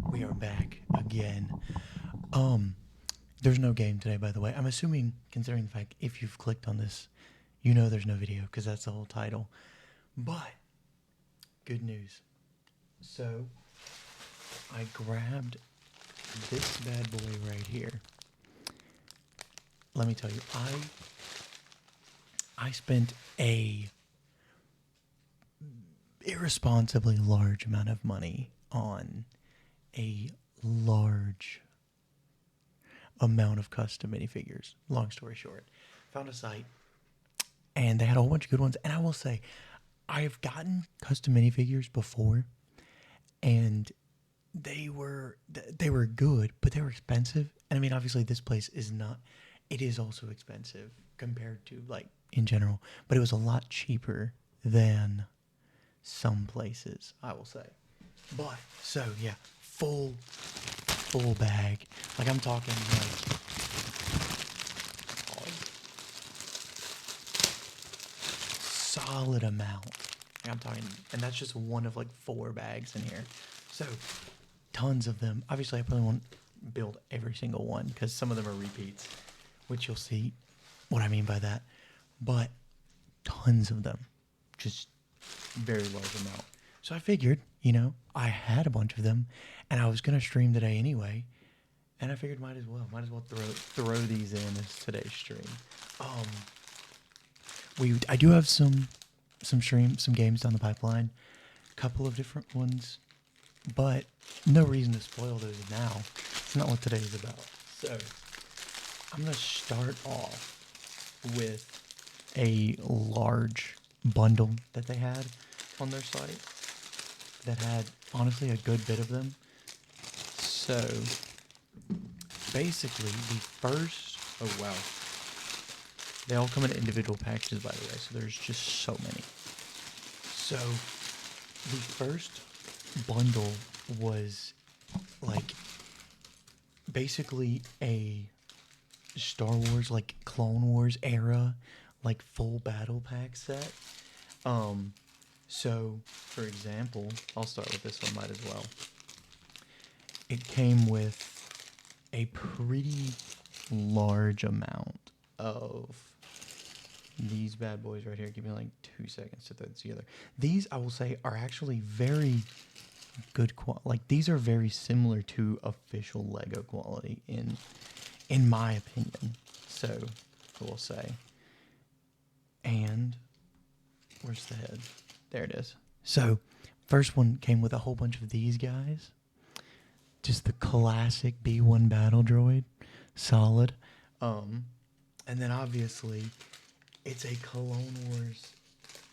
We are back again. Um, there's no game today, by the way. I'm assuming, considering the fact if you've clicked on this, you know there's no video because that's the whole title. But good news. So I grabbed this bad boy right here. Let me tell you, I spent a irresponsibly large amount of money on a large amount of custom minifigures. Long story short, found a site and they had a whole bunch of good ones. And I will say, I've gotten custom minifigures before, and they were good, but they were expensive. And I mean, obviously, this place is not. It is also expensive compared to like in general, but it was a lot cheaper than some places, I will say. But so yeah, full bag. Like I'm talking like solid amount. Like I'm talking, and that's just one of like 4 bags in here. So tons of them. Obviously, I probably won't build every single one because some of them are repeats, which you'll see what I mean by that. But tons of them, just very large amount. So I figured, I had a bunch of them, and I was gonna stream today anyway, and I figured might as well throw these in as today's stream. Um, I do have some games down the pipeline, couple of different ones, but no reason to spoil those now. It's not what today is about. So I'm gonna start off with a large bundle that they had on their site that had honestly a good bit of them. So basically the first, oh wow, they all come in individual packages, by the way, so there's just so many. So the first bundle was like basically a Star Wars, like Clone Wars era, like full battle pack set. So for example, I'll start with this one, might as well. It came with a pretty large amount of these bad boys right here. Give me like 2 seconds to throw this together. These, I will say, are actually very good quality. Like, these are very similar to official Lego quality in my opinion. So I will say. And where's the head? There it is. So first one came with a whole bunch of these guys. Just the classic B1 battle droid. Solid. And then obviously it's a Clone Wars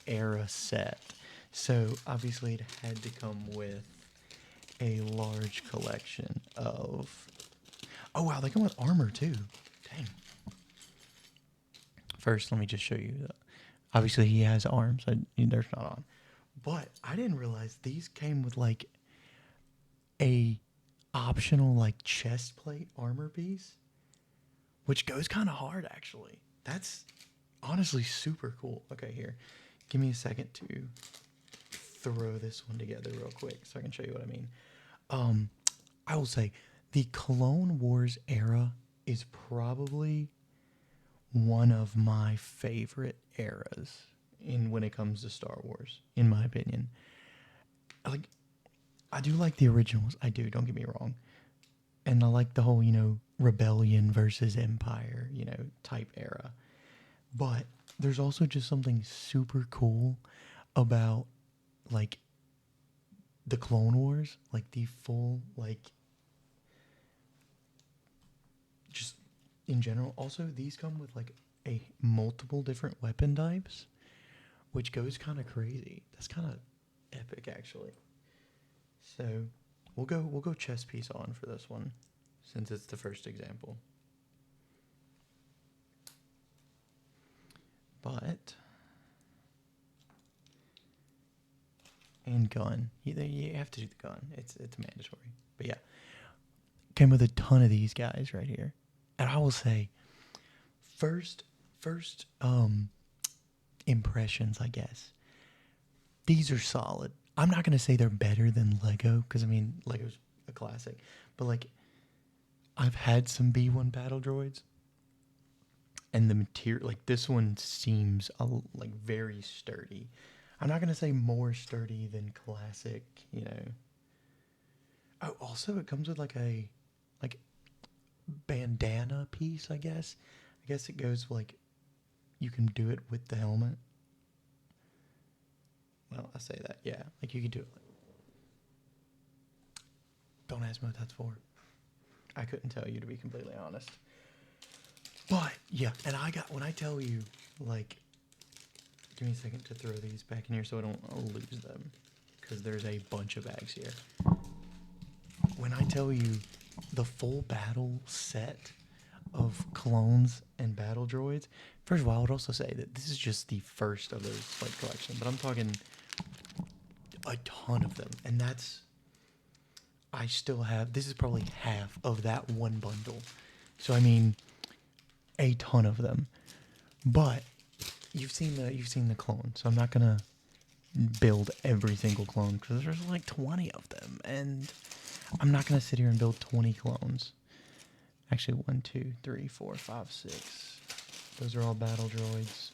era set. So obviously it had to come with a large collection of... Oh wow, they come with armor too. Dang. First, let me just show you. Obviously he has arms. There's not on. But I didn't realize these came with like a optional like chest plate armor piece, which goes kind of hard actually. That's honestly super cool. Okay, here. Give me a second to throw this one together real quick so I can show you what I mean. I will say the Clone Wars era is probably one of my favorite eras in when it comes to Star Wars, in my opinion. Like, I do like the originals. I do, don't get me wrong. And I like the whole, rebellion versus empire, type era. But there's also just something super cool about like the Clone Wars, like the full, like, just in general. Also, these come with like a multiple different weapon types, which goes kind of crazy. That's kind of epic, actually. So we'll go chess piece on for this one, since it's the first example. But and gun, you have to do the gun. It's mandatory. But yeah, came with a ton of these guys right here, and I will say, first impressions, I guess. These are solid. I'm not gonna say they're better than Lego because I mean Lego's a classic. But like, I've had some B1 battle droids, and the material, like this one seems like very sturdy. I'm not gonna say more sturdy than classic, you know. Oh, also it comes with like a like bandana piece, I guess. I guess it goes like you can do it with the helmet. Well, I say that, yeah. Like you can do it. Don't ask me what that's for. I couldn't tell you, to be completely honest. But yeah, and when I tell you, like, give me a second to throw these back in here so I don't lose them, because there's a bunch of bags here. When I tell you the full battle set of clones and battle droids, first of all, I would also say that this is just the first of those like collection, but I'm talking a ton of them, and I still have, this is probably half of that one bundle. So I mean, a ton of them. But you've seen the clone, so I'm not gonna build every single clone because there's like 20 of them, and I'm not gonna sit here and build 20 clones. Actually, 1, 2, 3, 4, 5, 6. Those are all battle droids.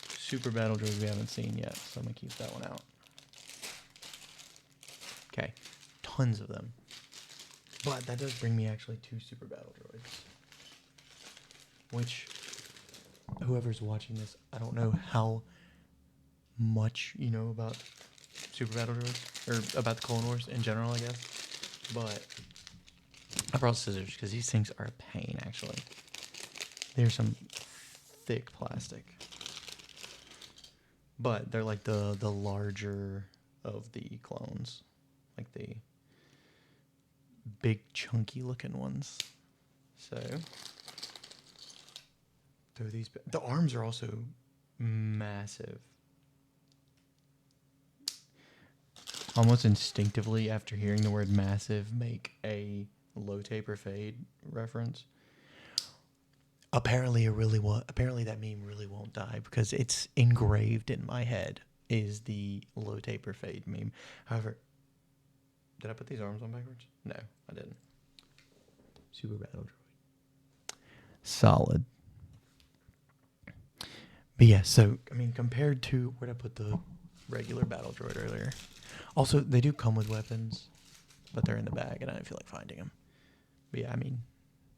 Super battle droids we haven't seen yet, so I'm gonna keep that one out. Okay, tons of them. But that does bring me actually 2 super battle droids. Which, whoever's watching this, I don't know how much you know about super battle droids, or about the Clone Wars in general, I guess. But I brought scissors because these things are a pain, actually. They're some thick plastic. But they're like the larger of the clones. Like the big chunky looking ones. So throw these. The arms are also massive. Almost instinctively, after hearing the word massive, make a low taper fade reference. Apparently that meme really won't die because it's engraved in my head, is the low taper fade meme. However, did I put these arms on backwards? No, I didn't. Super battle droid. Solid. But yeah, so, I mean, compared to, where'd I put the regular battle droid earlier? Also, they do come with weapons, but they're in the bag, and I don't feel like finding them. But yeah, I mean,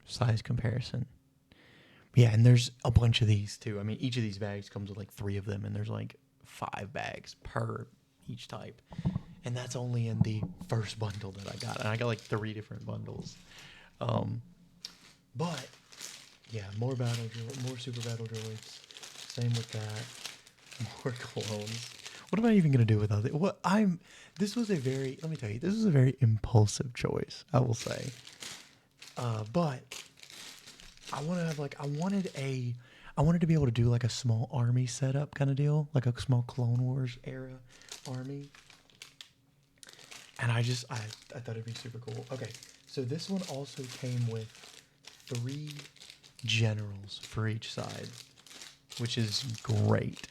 size comparison. Yeah, and there's a bunch of these, too. I mean, each of these bags comes with, like, 3 of them, and there's, like, 5 bags per each type. And that's only in the first bundle that I got. And I got, like, 3 different bundles. But, yeah, more super battle droids. Same with that. More clones. What am I even going to do without it? This was a very impulsive choice, I will say. But I want to have I wanted to be able to do like a small army setup kind of deal, like a small Clone Wars era army. And I thought it'd be super cool. Okay, so this one also came with 3 generals for each side, which is great.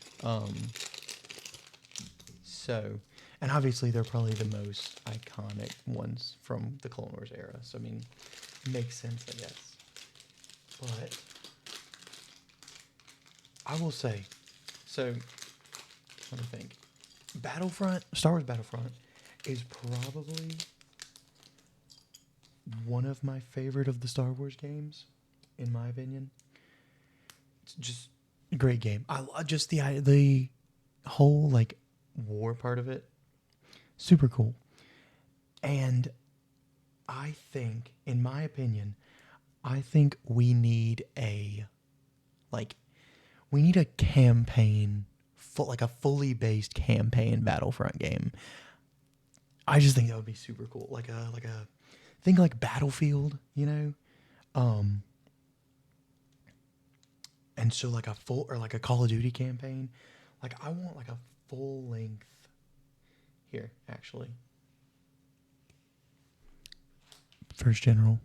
So, and obviously they're probably the most iconic ones from the Clone Wars era. So, I mean, makes sense, I guess. But I will say, so let me think. Star Wars Battlefront is probably one of my favorite of the Star Wars games, in my opinion. It's just a great game. I love just the whole like war part of it. Super cool. And I think, in my opinion, we need a campaign, like a fully based campaign Battlefront game. I just think that would be super cool. Think like Battlefield, you know? And so like a Call of Duty campaign. Like I want like a full length here, actually. First General.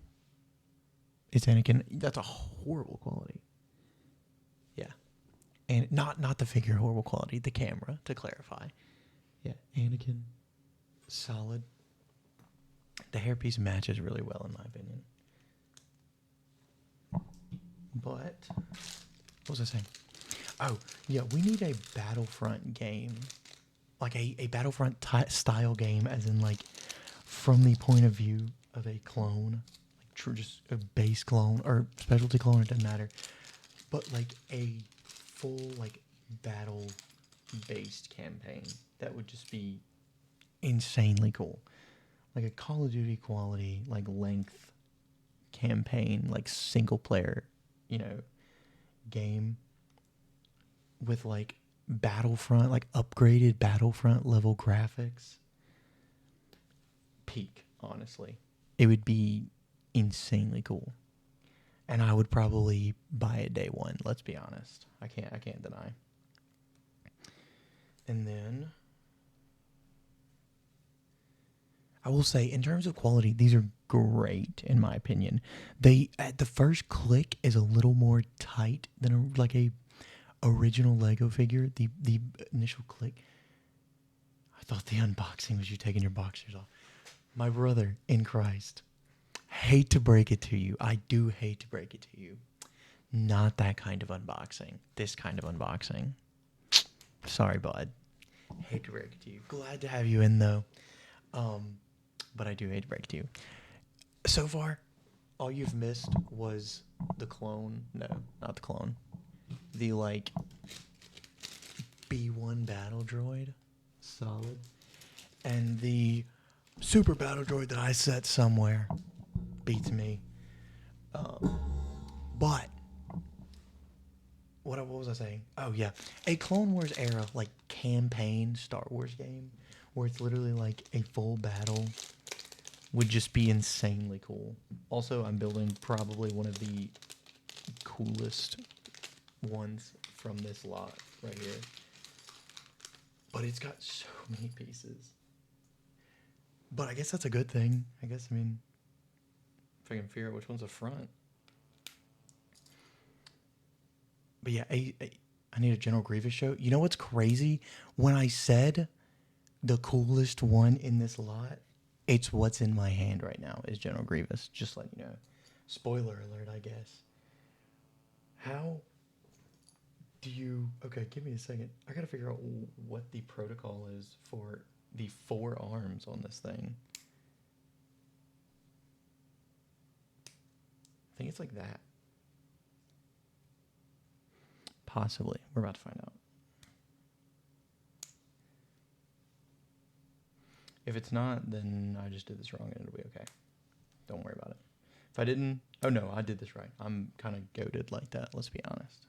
It's Anakin. That's a horrible quality. Yeah. And not the figure horrible quality, the camera, to clarify. Yeah, Anakin. Solid. The hairpiece matches really well, in my opinion. But what was I saying? Oh, yeah, we need a Battlefront game. Like a Battlefront style game, as in, like, from the point of view of a clone. Like, just a base clone, or specialty clone, it doesn't matter. But, like, a full, like, battle-based campaign. That would just be insanely cool. Like a Call of Duty quality, like, length campaign, like, single-player, game with, like, Battlefront, like, upgraded Battlefront level graphics. Peak, honestly. It would be insanely cool. And I would probably buy it day one, let's be honest. I can't deny. And then I will say, in terms of quality, these are great, in my opinion. They, at the first click, is a little more tight than a original Lego figure. The initial click, I thought the unboxing was you taking your boxers off. My brother in Christ, hate to break it to you. I do hate to break it to you. Not that kind of unboxing. This kind of unboxing. Sorry, bud. Hate to break it to you. Glad to have you in, though. But I do hate to break it to you. So far, all you've missed was the clone. No, not the clone. The, like, B1 battle droid. Solid. And the super battle droid that I set somewhere. Beats me. But what was I saying? Oh, yeah. A Clone Wars era, like, campaign Star Wars game where it's literally like a full battle would just be insanely cool. Also, I'm building probably one of the coolest ones from this lot right here. But it's got so many pieces. But I guess that's a good thing. If I can figure out which one's the front. But yeah, I need a General Grievous show. You know what's crazy? When I said the coolest one in this lot, it's what's in my hand right now is General Grievous. Just like, spoiler alert, I guess. How do you... Okay, give me a second. I gotta figure out what the protocol is for the 4 arms on this thing. I think it's like that. Possibly. We're about to find out. If it's not, then I just did this wrong and it'll be okay. Don't worry about it. If I didn't... Oh, no, I did this right. I'm kind of goated like that, let's be honest.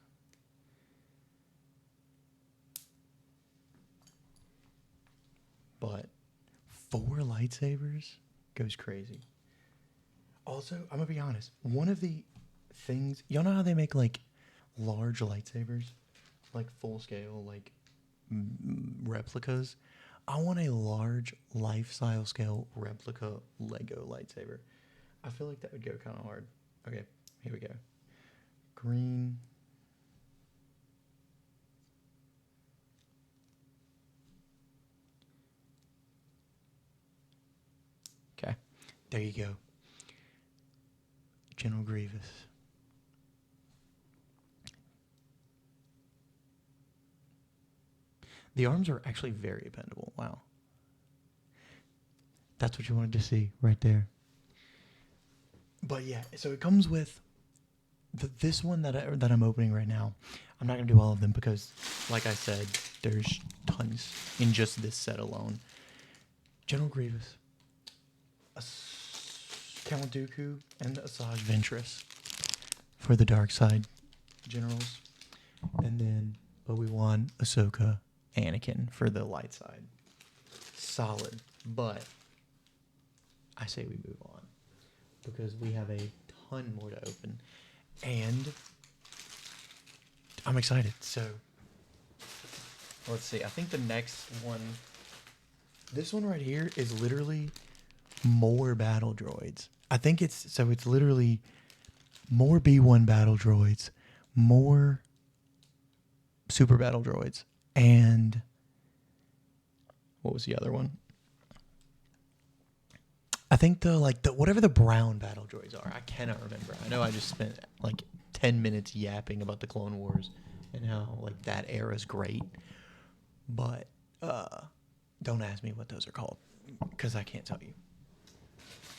But 4 lightsabers goes crazy. Also, I'm going to be honest. One of the things... Y'all know how they make, like, large lightsabers? Like, full-scale, like, replicas? I want a large life-size scale replica Lego lightsaber. I feel like that would go kind of hard. Okay, here we go. Green. Okay, there you go. General Grievous. The arms are actually very bendable. Wow. That's what you wanted to see right there. But yeah, so it comes with this one that I'm opening right now. I'm not going to do all of them because, like I said, there's tons in just this set alone. General Grievous, Count Dooku, and Asajj Ventress for the dark side generals. And then Obi-Wan, Ahsoka, Anakin for the light side. Solid, but I say we move on because we have a ton more to open and I'm excited. So let's see. I think the next one, this one right here is literally more battle droids. I think it's literally more B1 battle droids, more super battle droids, and what was the other one? I think the whatever the brown battle droids are, I cannot remember. I know I just spent like 10 minutes yapping about the Clone Wars and how like that era is great, but don't ask me what those are called because I can't tell you.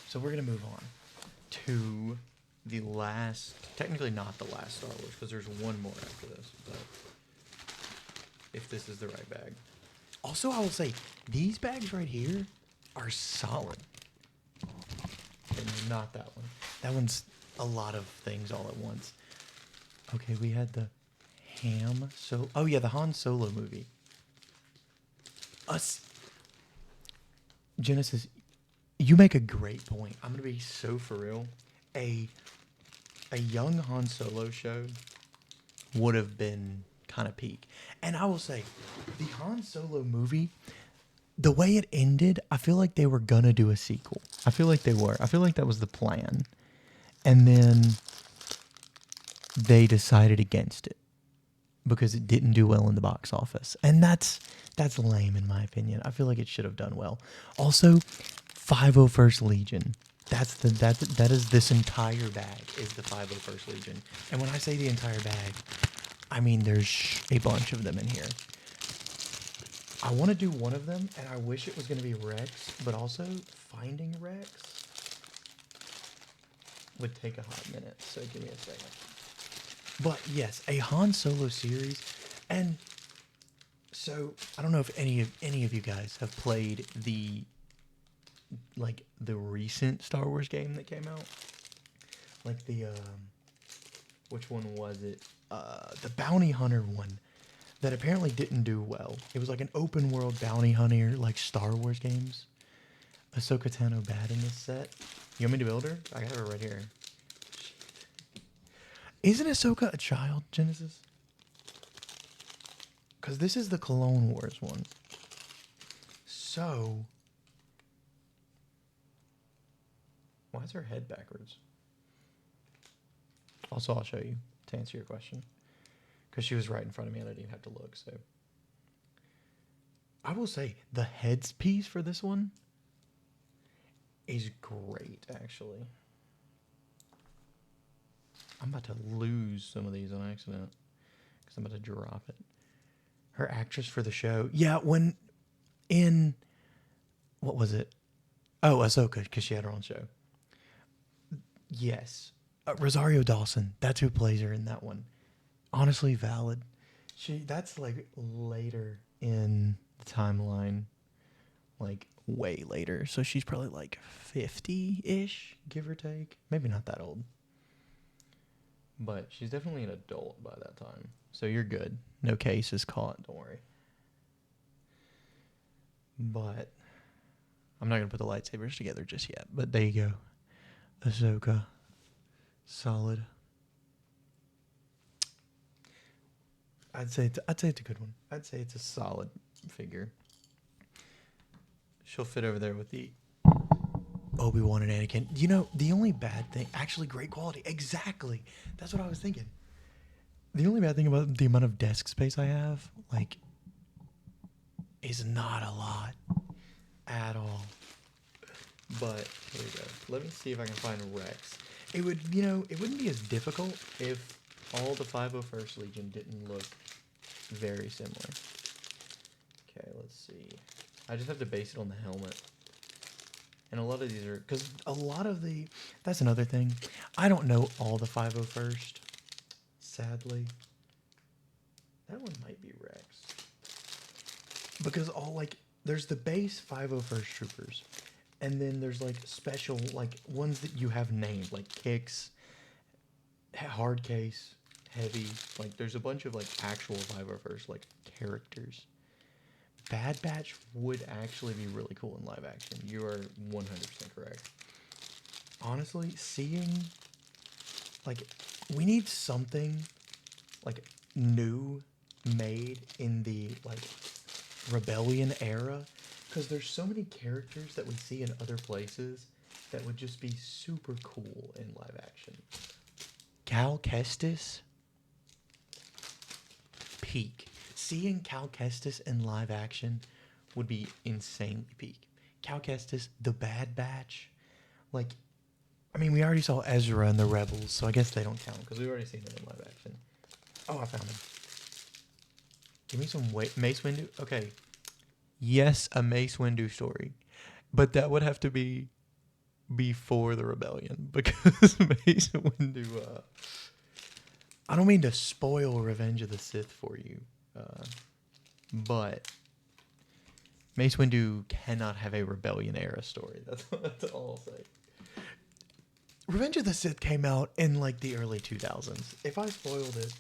So we're gonna move on to the last, technically not the last Star Wars because there's one more after this, but if this is the right bag. Also, I will say these bags right here are solid. And not that one. That one's a lot of things all at once. Okay, we had the oh yeah, the Han Solo movie. Genesis, you make a great point. I'm gonna be so for real. A young Han Solo show would have been kind of peak. And I will say, the Han Solo movie, the way it ended, I feel like they were gonna do a sequel. I feel like they were. I feel like that was the plan. And then they decided against it because it didn't do well in the box office. And that's lame in my opinion. I feel like it should have done well. Also, 501st Legion. That is this entire bag is the 501st Legion. And when I say the entire bag, I mean there's a bunch of them in here. I want to do one of them, and I wish it was going to be Rex, but also finding Rex would take a hot minute, so give me a second. But yes, a Han Solo series, and so I don't know if any of you guys have played the recent Star Wars game that came out, like the which one was it? The Bounty Hunter one. That apparently didn't do well. It was like an open world bounty hunter, like Star Wars games. Ahsoka Tano bad in this set. You want me to build her? I got her right here. Isn't Ahsoka a child, Genesis? Because this is the Clone Wars one. So, why is her head backwards? Also, I'll show you to answer your question. Because she was right in front of me and I didn't have to look, so. I will say, the heads piece for this one is great, actually. I'm about to lose some of these on accident. Because I'm about to drop it. Her actress for the show. Yeah, when in... What was it? Oh, Ahsoka, because she had her own show. Yes. Rosario Dawson. That's who plays her in that one. Honestly valid. That's like later in the timeline, like way later. So she's probably like 50-ish, give or take. Maybe not that old. But she's definitely an adult by that time. So you're good. No case is caught, don't worry. But I'm not going to put the lightsabers together just yet. But there you go. Ahsoka. Solid. I'd say it's a good one. I'd say it's a solid figure. She'll fit over there with the Obi-Wan and Anakin. You know, the only bad thing, actually great quality. Exactly. That's what I was thinking. The only bad thing about the amount of desk space I have, like, is not a lot at all. But here we go. Let me see if I can find Rex. It would, it wouldn't be as difficult if all the 501st Legion didn't look very similar. Okay, let's see. I just have to base it on the helmet. And a lot of these are... Because a lot of the... That's another thing. I don't know all the 501st. Sadly. That one might be Rex. Because there's the base 501st Troopers. And then there's, special, ones that you have named. Like Kicks, Hard Case, Heavy. There's a bunch of, actual 501st, characters. Bad Batch would actually be really cool in live action. You are 100% correct. Honestly, seeing, we need something, new made in the, Rebellion era. Because there's so many characters that we see in other places that would just be super cool in live action. Cal Kestis, peak. Seeing Cal Kestis in live action would be insanely peak. Cal Kestis, the Bad Batch, like, I mean, we already saw Ezra and the Rebels, so I guess they don't count because we've already seen them in live action. Oh, I found him. Give me some Mace Windu. Okay. Yes, a Mace Windu story, but that would have to be before the rebellion because Mace Windu. I don't mean to spoil Revenge of the Sith for you, but Mace Windu cannot have a rebellion era story. That's all I'll say. Revenge of the Sith came out in like the early 2000s. If I spoiled it,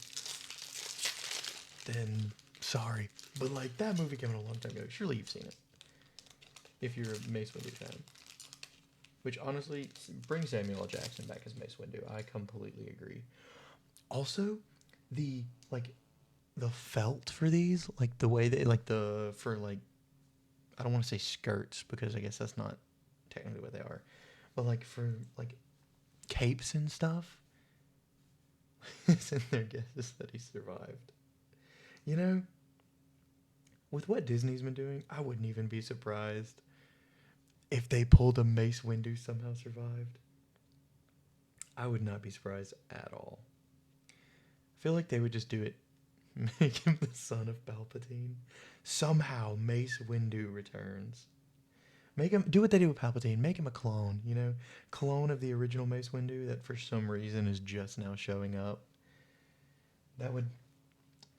then sorry. But like that movie came out a long time ago. Surely you've seen it. If you're a Mace Windu fan. Which honestly, bring Samuel L. Jackson back as Mace Windu. I completely agree. Also, the felt for these, like the way they like for like, I don't want to say skirts because I guess that's not technically what they are, but like for like capes and stuff. It's in their guesses that he survived. You know, with what Disney's been doing, I wouldn't even be surprised if they pulled a Mace Windu somehow survived. I would not be surprised at all. I feel like they would just do it. Make him the son of Palpatine. Somehow Mace Windu returns. Make him do what they do with Palpatine. Make him a clone, you know? Clone of the original Mace Windu that for some reason is just now showing up. That would...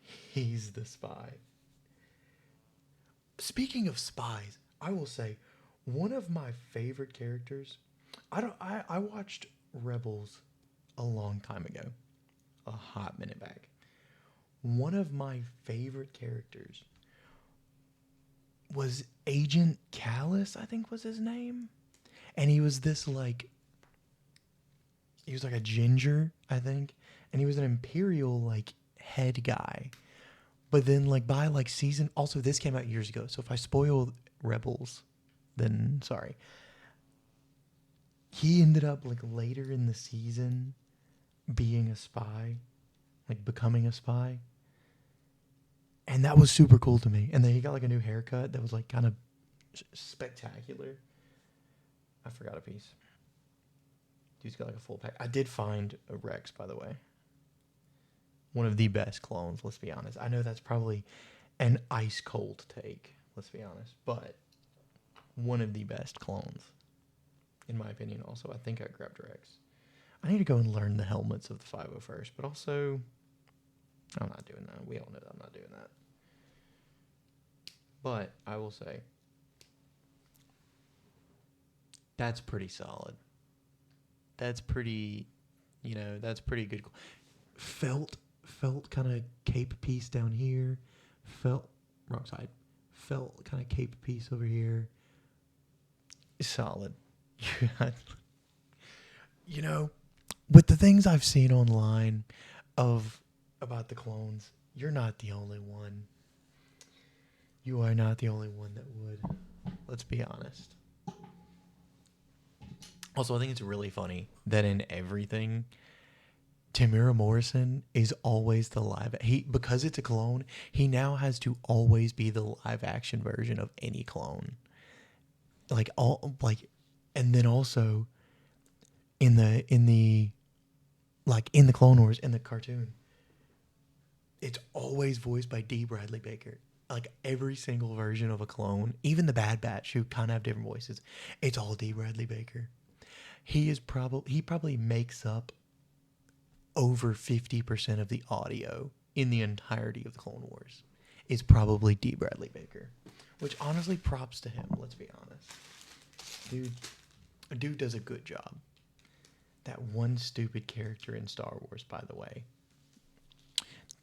He's the spy. Speaking of spies, I will say one of my favorite characters... I watched Rebels a long time ago. A hot minute back. One of my favorite characters was Agent Callus, I think was his name. And he was this like... He was like a ginger, I think. And he was an Imperial like head guy. But then like by like season... Also, this came out years ago. So if I spoil Rebels, then sorry. He ended up like later in the season being a spy. Like becoming a spy. And that was super cool to me. And then he got like a new haircut that was like kind of spectacular. I forgot a piece. Dude's got like a full pack. I did find a Rex, by the way. One of the best clones, let's be honest. I know that's probably an ice cold take, let's be honest. But one of the best clones, in my opinion also. I think I grabbed Rex. I need to go and learn the helmets of the 501st, but also... I'm not doing that. We all know that I'm not doing that. But I will say, that's pretty solid. That's pretty, that's pretty good. Felt kind of cape piece down here. Wrong side. Felt kind of cape piece over here. Solid. With the things I've seen online about the clones, you're not the only one. You are not the only one that would. Let's be honest. Also, I think it's really funny that in everything, Tamira Morrison is always the because it's a clone, he now has to always be the live action version of any clone. And then also in the Clone Wars, in the cartoon, it's always voiced by D. Bradley Baker. Like every single version of a clone, even the Bad Batch, who kind of have different voices, it's all D. Bradley Baker. He probably makes up over 50% of the audio in the entirety of the Clone Wars. Is probably D. Bradley Baker, which honestly, props to him. Let's be honest, dude does a good job. That one stupid character in Star Wars, by the way,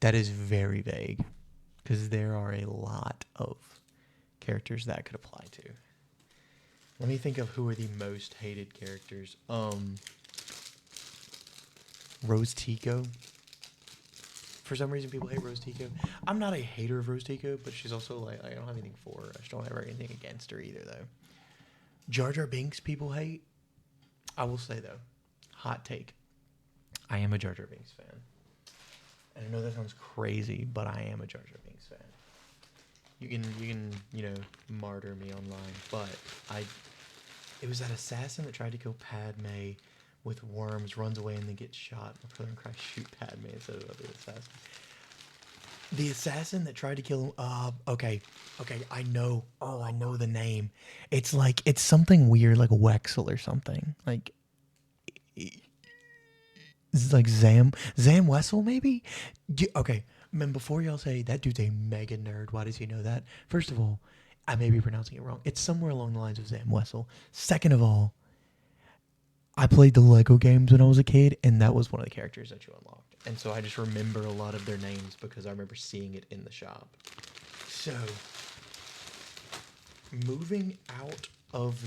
that is very vague. Because there are a lot of characters that could apply to. Let me think of who are the most hated characters. Rose Tico. For some reason, people hate Rose Tico. I'm not a hater of Rose Tico, but she's also like, I don't have anything for her. I just don't have anything against her either, though. Jar Jar Binks, people hate. I will say, though, hot take. I am a Jar Jar Binks fan. And I know that sounds crazy, but I am a Jar Jar Binks fan. You can martyr me online, but It was that assassin that tried to kill Padme with worms, runs away, and then gets shot. My brother and cry shoot Padme instead of the assassin. The assassin that tried to kill him. Okay, I know. Oh, I know the name. It's like it's something weird, like Wexel or something. Like it's like Zam Wessel, maybe. Okay, man. Before y'all say that dude's a mega nerd, why does he know that? First of all, I may be pronouncing it wrong. It's somewhere along the lines of Zam Wessel. Second of all, I played the Lego games when I was a kid, and that was one of the characters that you unlocked. And so I just remember a lot of their names because I remember seeing it in the shop. So, moving out of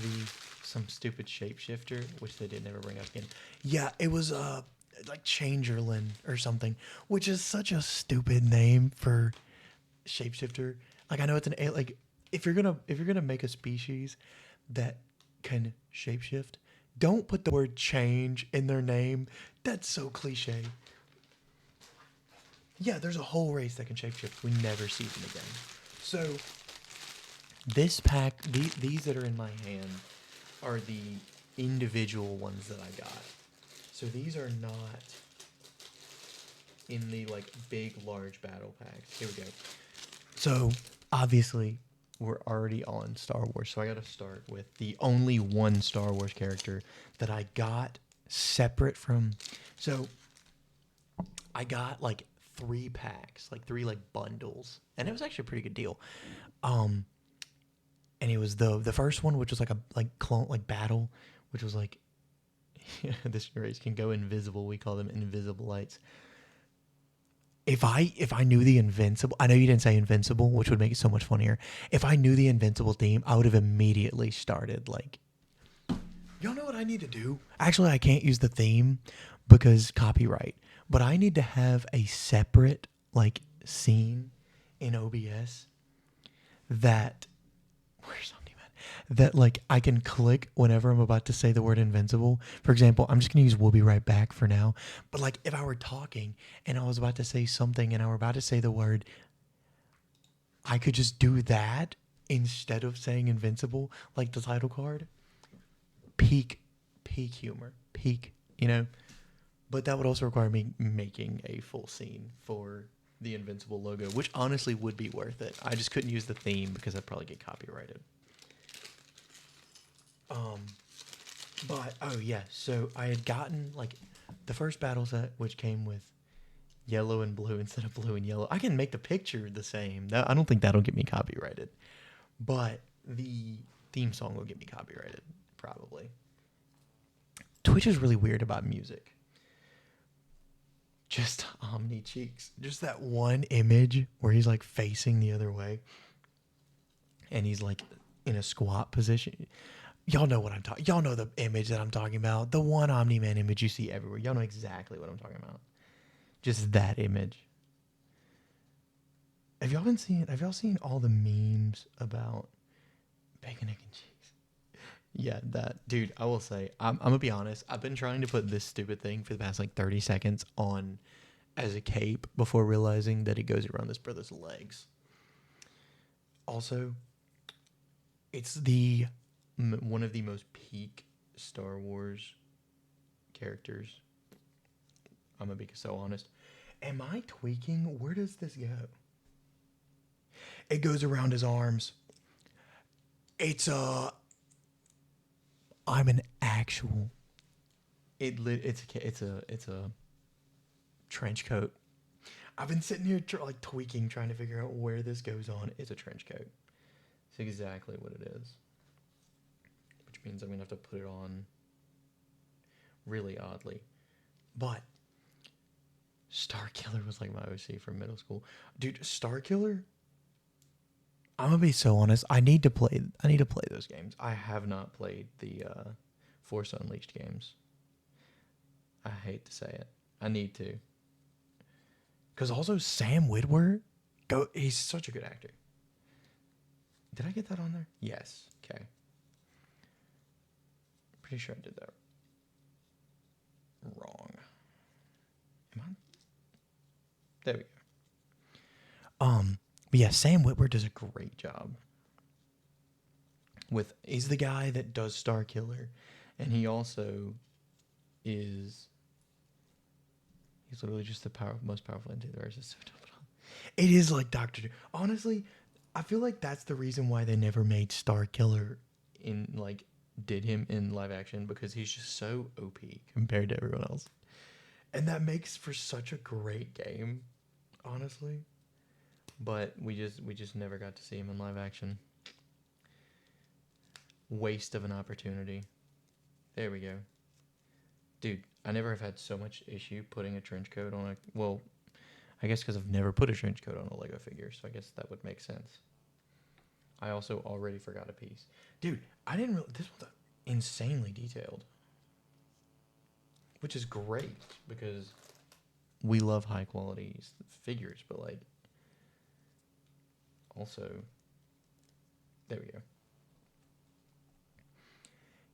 some stupid shapeshifter, which they did never bring up again. Yeah, it was like Changerlin or something, which is such a stupid name for shapeshifter. Like I know it's like if you're gonna make a species that can shapeshift, don't put the word change in their name. That's so cliche. Yeah, there's a whole race that can shapeshift. We never see them again. So this pack, these that are in my hand, are the individual ones that I got. So these are not in the like big, large battle packs. Here we go. So obviously we're already on Star Wars, so I got to start with the only one Star Wars character that I got separate from. So I got like 3 packs, like 3 like bundles, and it was actually a pretty good deal. And it was the first one, which was like a clone like battle, which was like this race can go invisible. We call them invisible lights. If I knew the Invincible, I know you didn't say Invincible, which would make it so much funnier. If I knew the Invincible theme, I would have immediately started like. Y'all know what I need to do? Actually, I can't use the theme because copyright, but I need to have a separate like scene in OBS that where's that like I can click whenever I'm about to say the word invincible. For example, I'm just gonna use "we'll be right back" for now. But like if I were talking and I was about to say something and I were about to say the word, I could just do that instead of saying invincible, like the title card. Peak humor, peak, you know. But that would also require me making a full scene for the Invincible logo, which honestly would be worth it. I just couldn't use the theme because I'd probably get copyrighted. But oh yeah, so I had gotten like the first battle set, which came with yellow and blue instead of blue and yellow. I can make the picture the same. I don't think that'll get me copyrighted, but the theme song will get me copyrighted probably. Twitch is really weird about music. Just Omni Cheeks, just that one image where he's like facing the other way, and he's like in a squat position. Y'all know what I'm talking. Y'all know the image that I'm talking about. The one Omni-Man image you see everywhere. Y'all know exactly what I'm talking about. Just that image. Have y'all seen all the memes about bacon, egg, and cheese? Yeah, that dude. I will say, I'm gonna be honest. I've been trying to put this stupid thing for the past like 30 seconds on as a cape before realizing that it goes around this brother's legs. Also, it's one of the most peak Star Wars characters. I'm gonna be so honest. Am I tweaking? Where does this go? It goes around his arms. I'm an actual. It's a trench coat. I've been sitting here like tweaking, trying to figure out where this goes on. It's a trench coat. It's exactly what it is. Which means I'm going to have to put it on really oddly. But Starkiller was like my OC from middle school. Dude, Starkiller, I'm going to be so honest. I need to play those games. I have not played the Force Unleashed games. I hate to say it. I need to. Because also Sam Witwer, he's such a good actor. Did I get that on there? Yes. Okay. Pretty sure I did that wrong. Am I? There we go. But yeah, Sam Witwer does a great job. He's the guy that does Star Killer, and he also is. He's literally just the most powerful entity there is. It is like Doctor. Honestly, I feel like that's the reason why they never made Star Killer in like did him in live action, because he's just so OP compared to everyone else, and that makes for such a great game, honestly. But we just never got to see him in live action. Waste of an opportunity. There we go. Dude, I never have had so much issue putting a trench coat on a... Well, I guess because I've never put a trench coat on a Lego figure, so I guess that would make sense. I also already forgot a piece. Dude, I didn't realize... This was insanely detailed. Which is great, because we love high-quality figures, but, like... Also... There we go.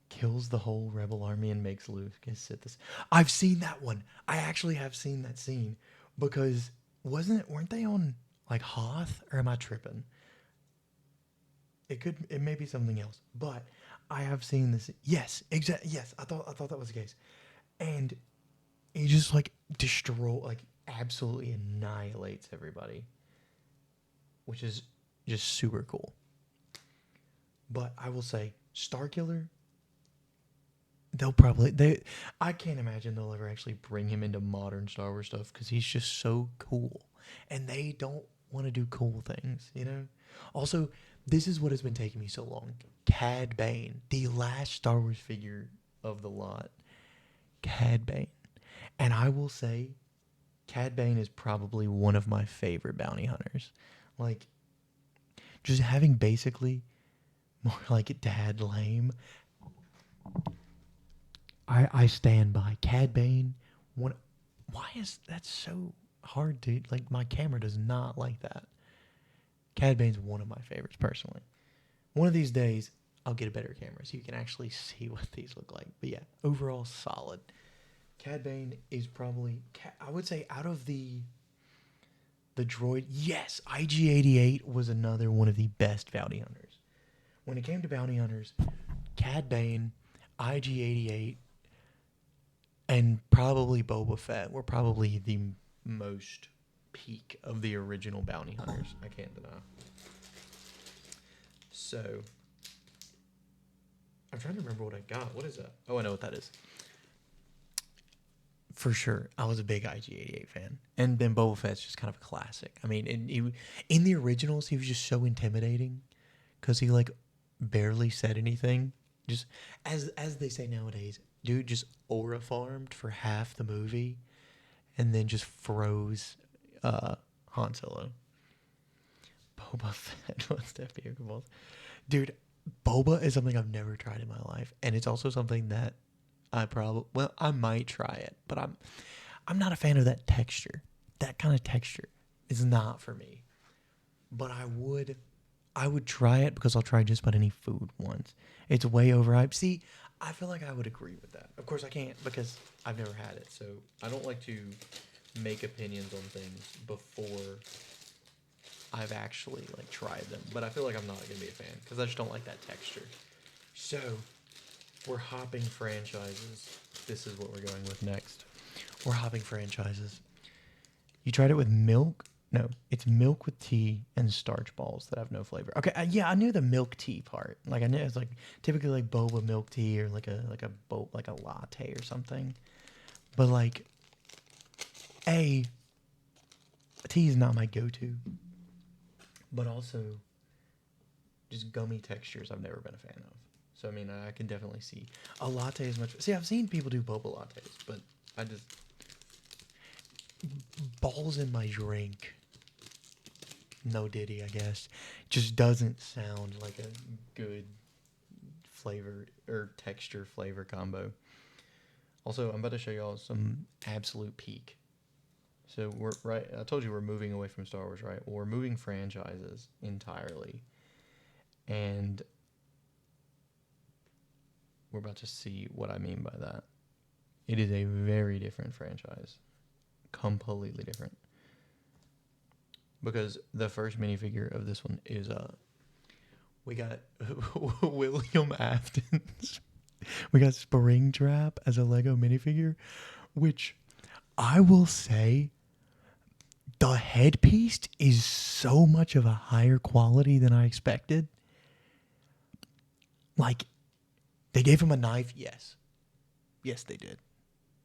Kills the whole rebel army and makes Lucas sit this. I've seen that one. I actually have seen that scene, because weren't they on like Hoth, or am I tripping? It may be something else, but I have seen this. Yes, exactly. Yes, I thought that was the case, and he just like absolutely annihilates everybody, which is just super cool. But I will say, Starkiller. I can't imagine they'll ever actually bring him into modern Star Wars stuff, because he's just so cool, and they don't want to do cool things, you know? Also, this is what has been taking me so long. Cad Bane, the last Star Wars figure of the lot. Cad Bane. And I will say, Cad Bane is probably one of my favorite bounty hunters. Like, just having basically more like Dad Lame. I stand by Cad Bane. Why is that so hard to... Like, my camera does not like that. Cad Bane's one of my favorites, personally. One of these days, I'll get a better camera so you can actually see what these look like. But yeah, overall, solid. Cad Bane is probably... I would say out of the droid... Yes, IG-88 was another one of the best bounty hunters. When it came to bounty hunters, Cad Bane, IG-88... and probably Boba Fett were probably the most peak of the original bounty hunters. I can't deny. So, I'm trying to remember what I got. What is that? Oh, I know what that is. For sure, I was a big IG-88 fan. And then Boba Fett's just kind of a classic. I mean, in the originals, he was just so intimidating, because he, like, barely said anything. Just, as they say nowadays... Dude just aura farmed for half the movie, and then just froze Han Solo. Boba Fett was definitely a good. Dude, boba is something I've never tried in my life, and it's also something that I might try it, but I'm not a fan of that texture. That kind of texture is not for me. But I would try it, because I'll try just about any food once. It's way overhyped. See, I feel like I would agree with that. Of course, I can't, because I've never had it. So I don't like to make opinions on things before I've actually like tried them. But I feel like I'm not going to be a fan, because I just don't like that texture. So we're hopping franchises. This is what we're going with next. We're hopping franchises. You tried it with milk? No, it's milk with tea and starch balls that have no flavor. Okay, yeah, I knew the milk tea part. Like, I knew it's like typically like boba milk tea, or like a latte or something. But like, tea is not my go-to. But also, just gummy textures I've never been a fan of. So I mean, I can definitely see a latte is much. See, I've seen people do boba lattes, but I just balls in my drink. No diddy, I guess. Just doesn't sound like a good flavor or texture flavor combo. Also, I'm about to show y'all some absolute peak. So we're right. I told you we're moving away from Star Wars, right? Well, we're moving franchises entirely, and we're about to see what I mean by that. It is a very different franchise, completely different. Because the first minifigure of this one is We got William Afton's. We got Springtrap as a Lego minifigure, which I will say the headpiece is so much of a higher quality than I expected. Like, they gave him a knife, yes. Yes, they did.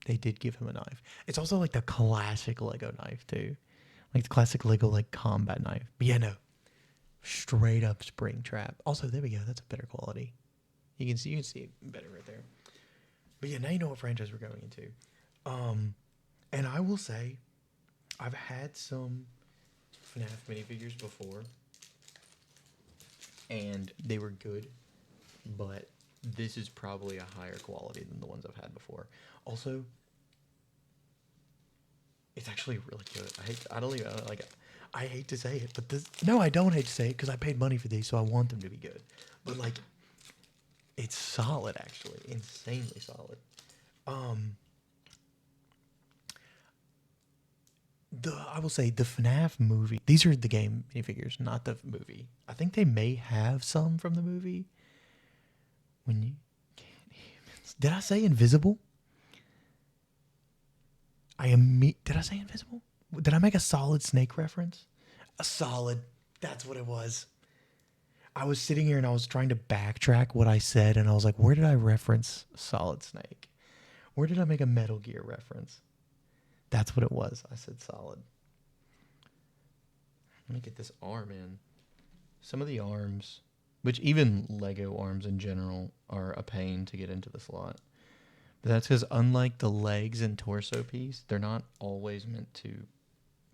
They did give him a knife. It's also like the classic Lego knife, too. Like the classic Lego, like, combat knife. But yeah, no. Straight up Springtrap. Also, there we go. That's a better quality. You can see it better right there. But yeah, now you know what franchise we're going into. And I will say, I've had some FNAF minifigures before, and they were good, but this is probably a higher quality than the ones I've had before. Also, it's actually really good. I hate to say it, but I don't hate to say it because I paid money for these, so I want them to be good. But like, it's solid, actually, insanely solid. I will say the FNAF movie. These are the game minifigures, not the movie. I think they may have some from the movie. When you did I say invisible? Did I say invisible? Did I make a Solid Snake reference? A Solid. That's what it was. I was sitting here and I was trying to backtrack what I said, and I was like, where did I reference Solid Snake? Where did I make a Metal Gear reference? That's what it was. I said Solid. Let me get this arm in. Some of the arms, which even Lego arms in general, are a pain to get into the slot. But that's because unlike the legs and torso piece, they're not always meant to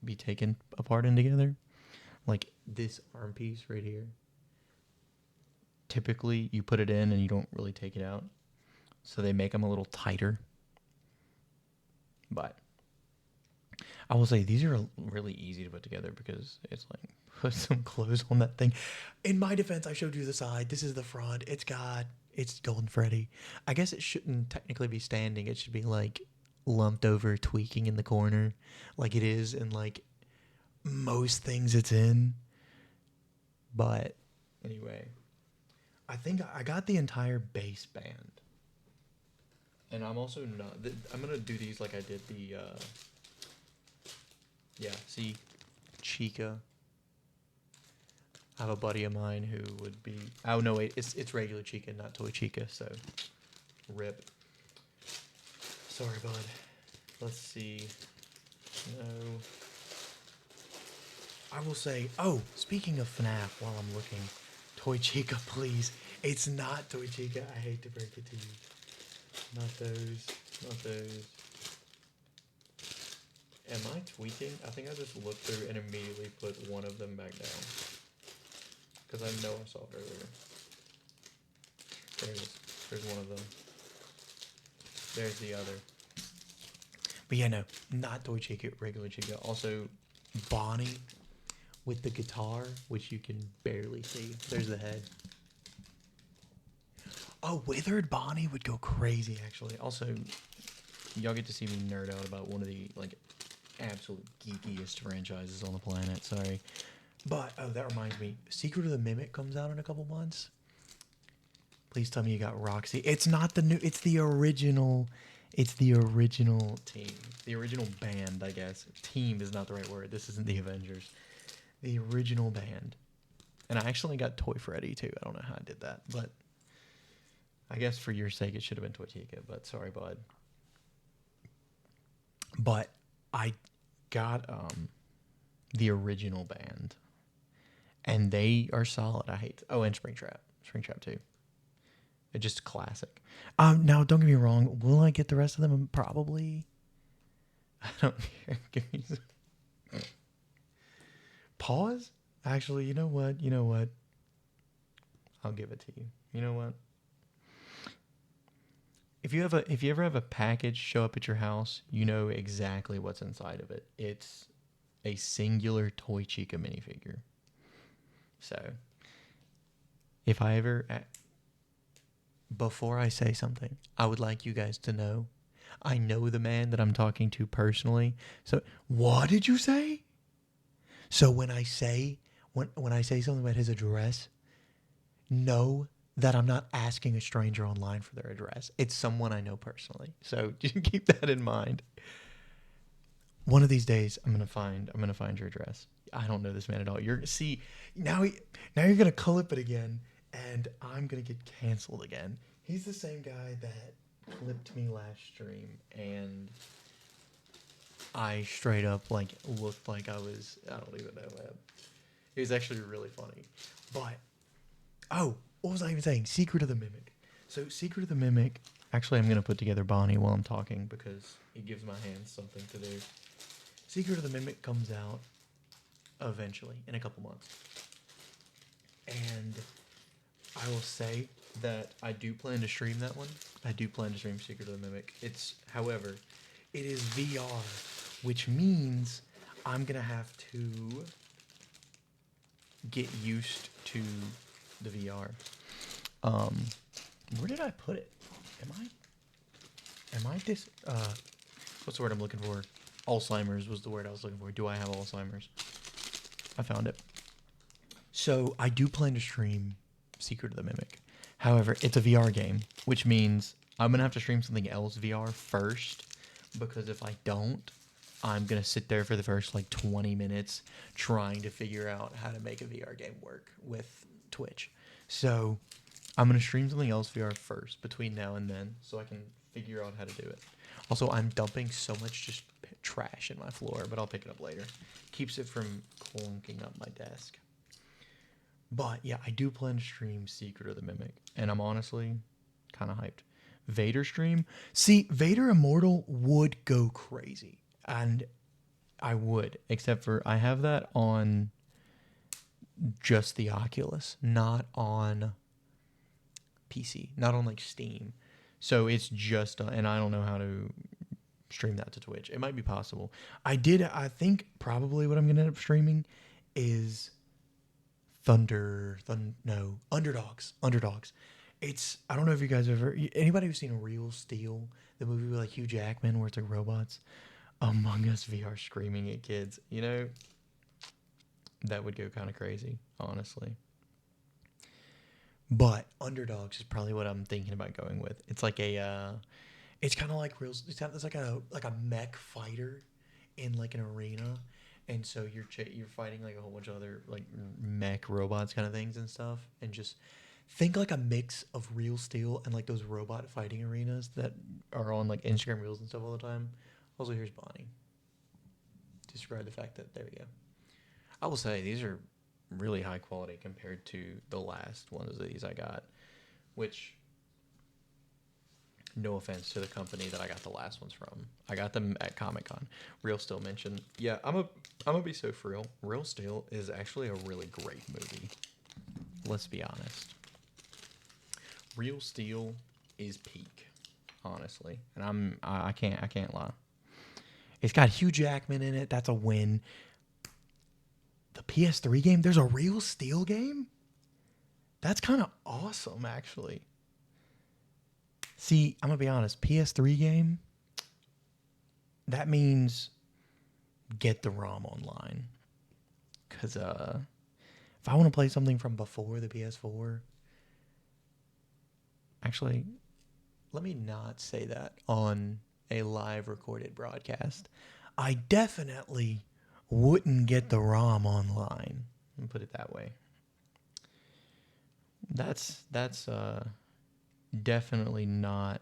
be taken apart and together. Like this arm piece right here. Typically, you put it in and you don't really take it out. So they make them a little tighter. But I will say these are really easy to put together because it's like put some clothes on that thing. In my defense, I showed you the side. This is the front. It's Golden Freddy. I guess it shouldn't technically be standing. It should be like lumped over, tweaking in the corner, like it is in like most things it's in. But anyway, I think I got the entire base band. And I'm also not. I'm gonna do these like I did the. Yeah, see, Chica. I have a buddy of mine who would be. Oh no, wait, it's regular Chica, not Toy Chica. So, rip. Sorry, bud. Let's see. No. I will say. Oh, speaking of FNAF, while I'm looking, Toy Chica, please. It's not Toy Chica. I hate to break it to you. Not those. Not those. Am I tweaking? I think I just looked through and immediately put one of them back down. Because I know I saw it earlier. There it is. There's one of them. There's the other. But yeah, no. Not Toy Chica, regular Chica. Also, Bonnie with the guitar, which you can barely see. There's the head. Oh, Withered Bonnie would go crazy, actually. Also, y'all get to see me nerd out about one of the, like, absolute geekiest franchises on the planet. Sorry. But, oh, that reminds me. Secret of the Mimic comes out in a couple months. Please tell me you got Roxy. It's not the new, it's the original. It's the original team. The original band, I guess. Team is not the right word. This isn't the Avengers. The original band. And I actually got Toy Freddy, too. I don't know how I did that, but I guess for your sake, it should have been Toy Chica, but sorry, bud. But I got the original band, and they are solid. I hate. Oh, and Springtrap too. It's just classic. Now don't get me wrong. Will I get the rest of them? Probably. I don't care. Give me some. Pause. Actually, you know what? I'll give it to you. You know what? If you ever have a package show up at your house, you know exactly what's inside of it. It's a singular Toy Chica minifigure. So, if I ever, before I say something, I would like you guys to know, I know the man that I'm talking to personally. So, what did you say? So when I say something about his address, know that I'm not asking a stranger online for their address. It's someone I know personally. So just keep that in mind. One of these days, I'm gonna find your address. I don't know this man at all. You're see now. Now you're gonna clip it again, and I'm gonna get canceled again. He's the same guy that clipped me last stream, and I straight up like looked like I was. I don't even know, man. It was actually really funny. But oh, what was I even saying? Secret of the Mimic. So Secret of the Mimic. Actually, I'm gonna put together Bonnie while I'm talking because it gives my hands something to do. Secret of the Mimic comes out eventually in a couple months. And I will say that I do plan to stream that one. I do plan to stream Secret of the Mimic. However, it is VR, which means I'm going to have to get used to the VR. Where did I put it? Am I what's the word I'm looking for? Alzheimer's was the word I was looking for. Do I have Alzheimer's? I found it. So I do plan to stream Secret of the Mimic. However, it's a VR game, which means I'm going to have to stream something else VR first, because if I don't, I'm going to sit there for the first like 20 minutes trying to figure out how to make a VR game work with Twitch. So I'm going to stream something else VR first between now and then so I can figure out how to do it. Also, I'm dumping so much just trash in my floor, but I'll pick it up later. Keeps it from clunking up my desk. But yeah, I do plan to stream Secret of the Mimic, and I'm honestly kind of hyped. Vader stream? See, Vader Immortal would go crazy, and I would, except for I have that on just the Oculus, not on PC, not on like Steam. So it's just, and I don't know how to stream that to Twitch. It might be possible. I think probably what I'm going to end up streaming is Underdogs. I don't know if you guys anybody who's seen Real Steel, the movie with like Hugh Jackman where it's like robots, Among Us VR screaming at kids, that would go kind of crazy, honestly. But Underdogs is probably what I'm thinking about going with. It's like it's kind of like it's like a mech fighter in like an arena, and so you're fighting like a whole bunch of other like mech robots kind of things and stuff, and just think like a mix of Real Steel and like those robot fighting arenas that are on like Instagram Reels and stuff all the time. Also, here's Bonnie. Describe the fact that there we go. I will say these are really high quality compared to the last ones of these I got, which, no offense to the company that I got the last ones from. I got them at Comic-Con. Real Steel mentioned. Yeah, I'm gonna be so for real. Real Steel is actually a really great movie. Let's be honest. Real Steel is peak, honestly. And I can't lie. It's got Hugh Jackman in it. That's a win. The PS3 game, there's a Real Steel game? That's kind of awesome, actually. See, I'm going to be honest. PS3 game, that means get the ROM online. Because if I want to play something from before the PS4... Actually, let me not say that on a live recorded broadcast. I definitely wouldn't get the ROM online. Let me put it that way. That's definitely not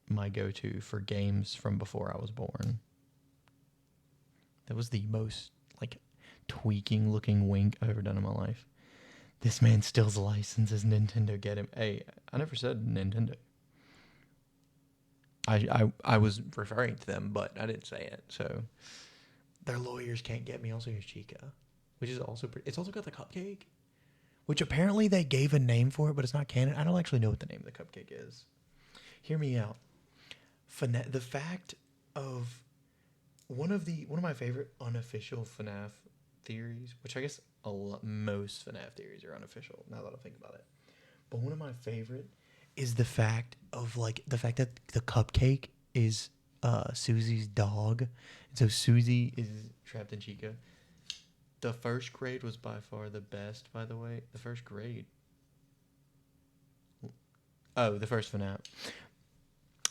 my go-to for games from before I was born. That was the most like tweaking looking wink I've ever done in my life. This man steals licenses. Nintendo, get him. Hey, I never said Nintendo. I was referring to them, but I didn't say it. So their lawyers can't get me. Also, here's Chica, which is also pretty. It's also got the cupcake, which apparently they gave a name for it, but it's not canon. I don't actually know what the name of the cupcake is. Hear me out. The fact of one of my favorite unofficial FNAF theories, which I guess most FNAF theories are unofficial now that I think about it, but one of my favorite is the fact that the cupcake is Susie's dog, and so Susie is trapped in Chica. The first grade was by far the best, by the way. The first grade Oh, the first FNAF.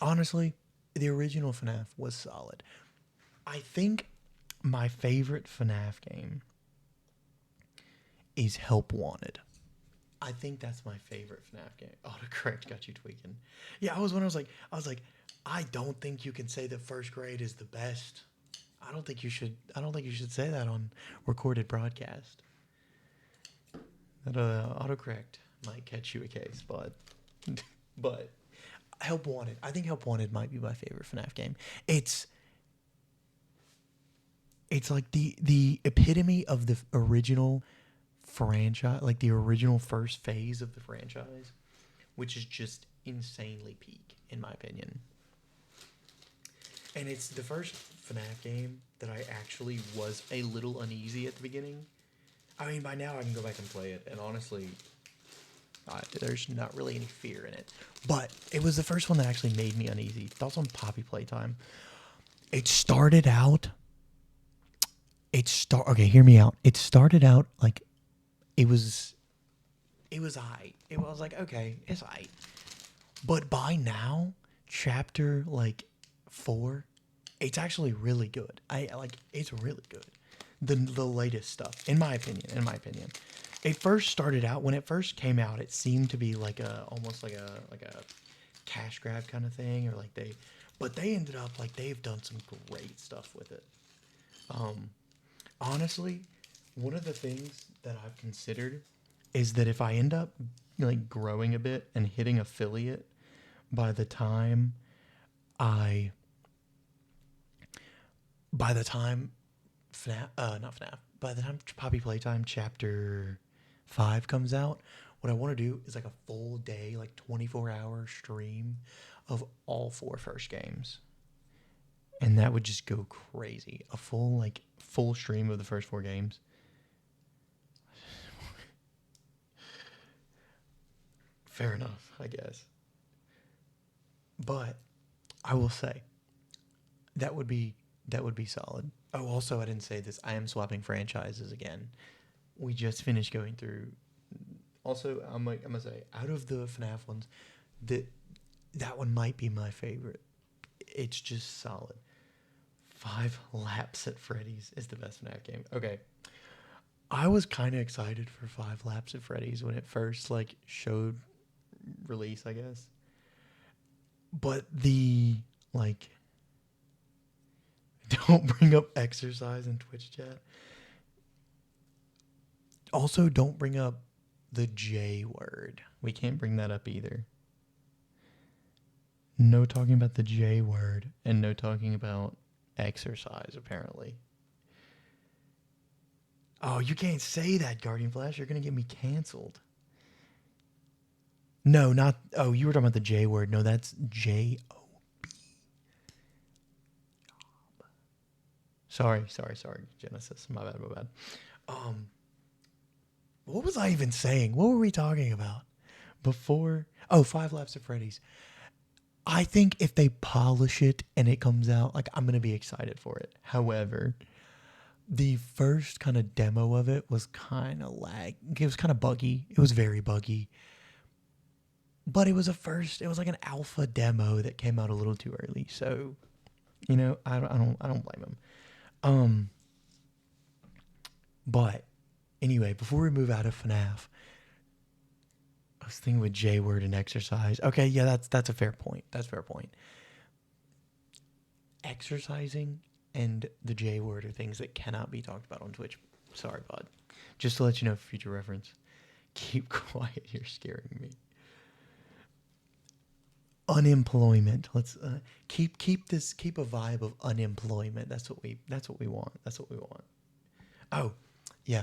Honestly, the original FNAF was solid. I think my favorite FNAF game is Help Wanted. I think that's my favorite FNAF game. Autocorrect got you tweaking. Yeah, I was like, I don't think you can say that First Grade is the best. I don't think you should. I don't think you should say that on recorded broadcast. That autocorrect might catch you a case, but but Help Wanted. I think Help Wanted might be my favorite FNAF game. It's like the epitome of the original franchise, like the original first phase of the franchise, which is just insanely peak in my opinion. And it's the first FNAF game that I actually was a little uneasy at the beginning. I mean, by now I can go back and play it, and honestly, there's not really any fear in it. But it was the first one that actually made me uneasy. Thoughts on Poppy Playtime? It started out. Okay, hear me out. It started out like it was. It was I. It was like okay, it's I. But by now, chapter like 4, it's actually really good. I like it's really good. The latest stuff, in my opinion. It first started out when it first came out. It seemed to be like a almost like a cash grab kind of thing, or like but they ended up like they've done some great stuff with it. Honestly, one of the things that I've considered is that if I end up like growing a bit and hitting affiliate by the time I by the time FNAF, not FNAF, by the time Poppy Playtime Chapter 5 comes out, what I want to do is like a full day, like 24-hour stream of all 4 first games. And that would just go crazy. A full stream of the first 4 games. Fair enough, I guess. But I will say that would be solid. Oh, also, I didn't say this. I am swapping franchises again. We just finished going through. Also, I'm gonna say out of the FNAF ones, that one might be my favorite. It's just solid. 5 Laps at Freddy's is the best FNAF game. Okay, I was kind of excited for 5 Laps at Freddy's when it first like showed release, I guess. But the like don't bring up exercise in Twitch chat. Also, don't bring up the J word. We can't bring that up either. No talking about the J word and no talking about exercise, apparently. Oh, you can't say that, Guardian Flash. You're going to get me canceled. No, not... Oh, you were talking about the J word. No, that's J-O-B. Sorry, Genesis. My bad. What was I even saying? What were we talking about before? Oh, 5 Laps at Freddy's. I think if they polish it and it comes out, like, I'm going to be excited for it. However, the first kind of demo of it was kind of it was kind of buggy. It was very buggy. But it was like an alpha demo that came out a little too early. So, you know, I don't blame them. But anyway, before we move out of FNAF, I was thinking with J word and exercise. Okay, yeah, that's a fair point. That's a fair point. Exercising and the J word are things that cannot be talked about on Twitch. Sorry, bud. Just to let you know for future reference. Keep quiet. You're scaring me. Unemployment. Let's keep a vibe of unemployment. That's what we want. Oh, yeah.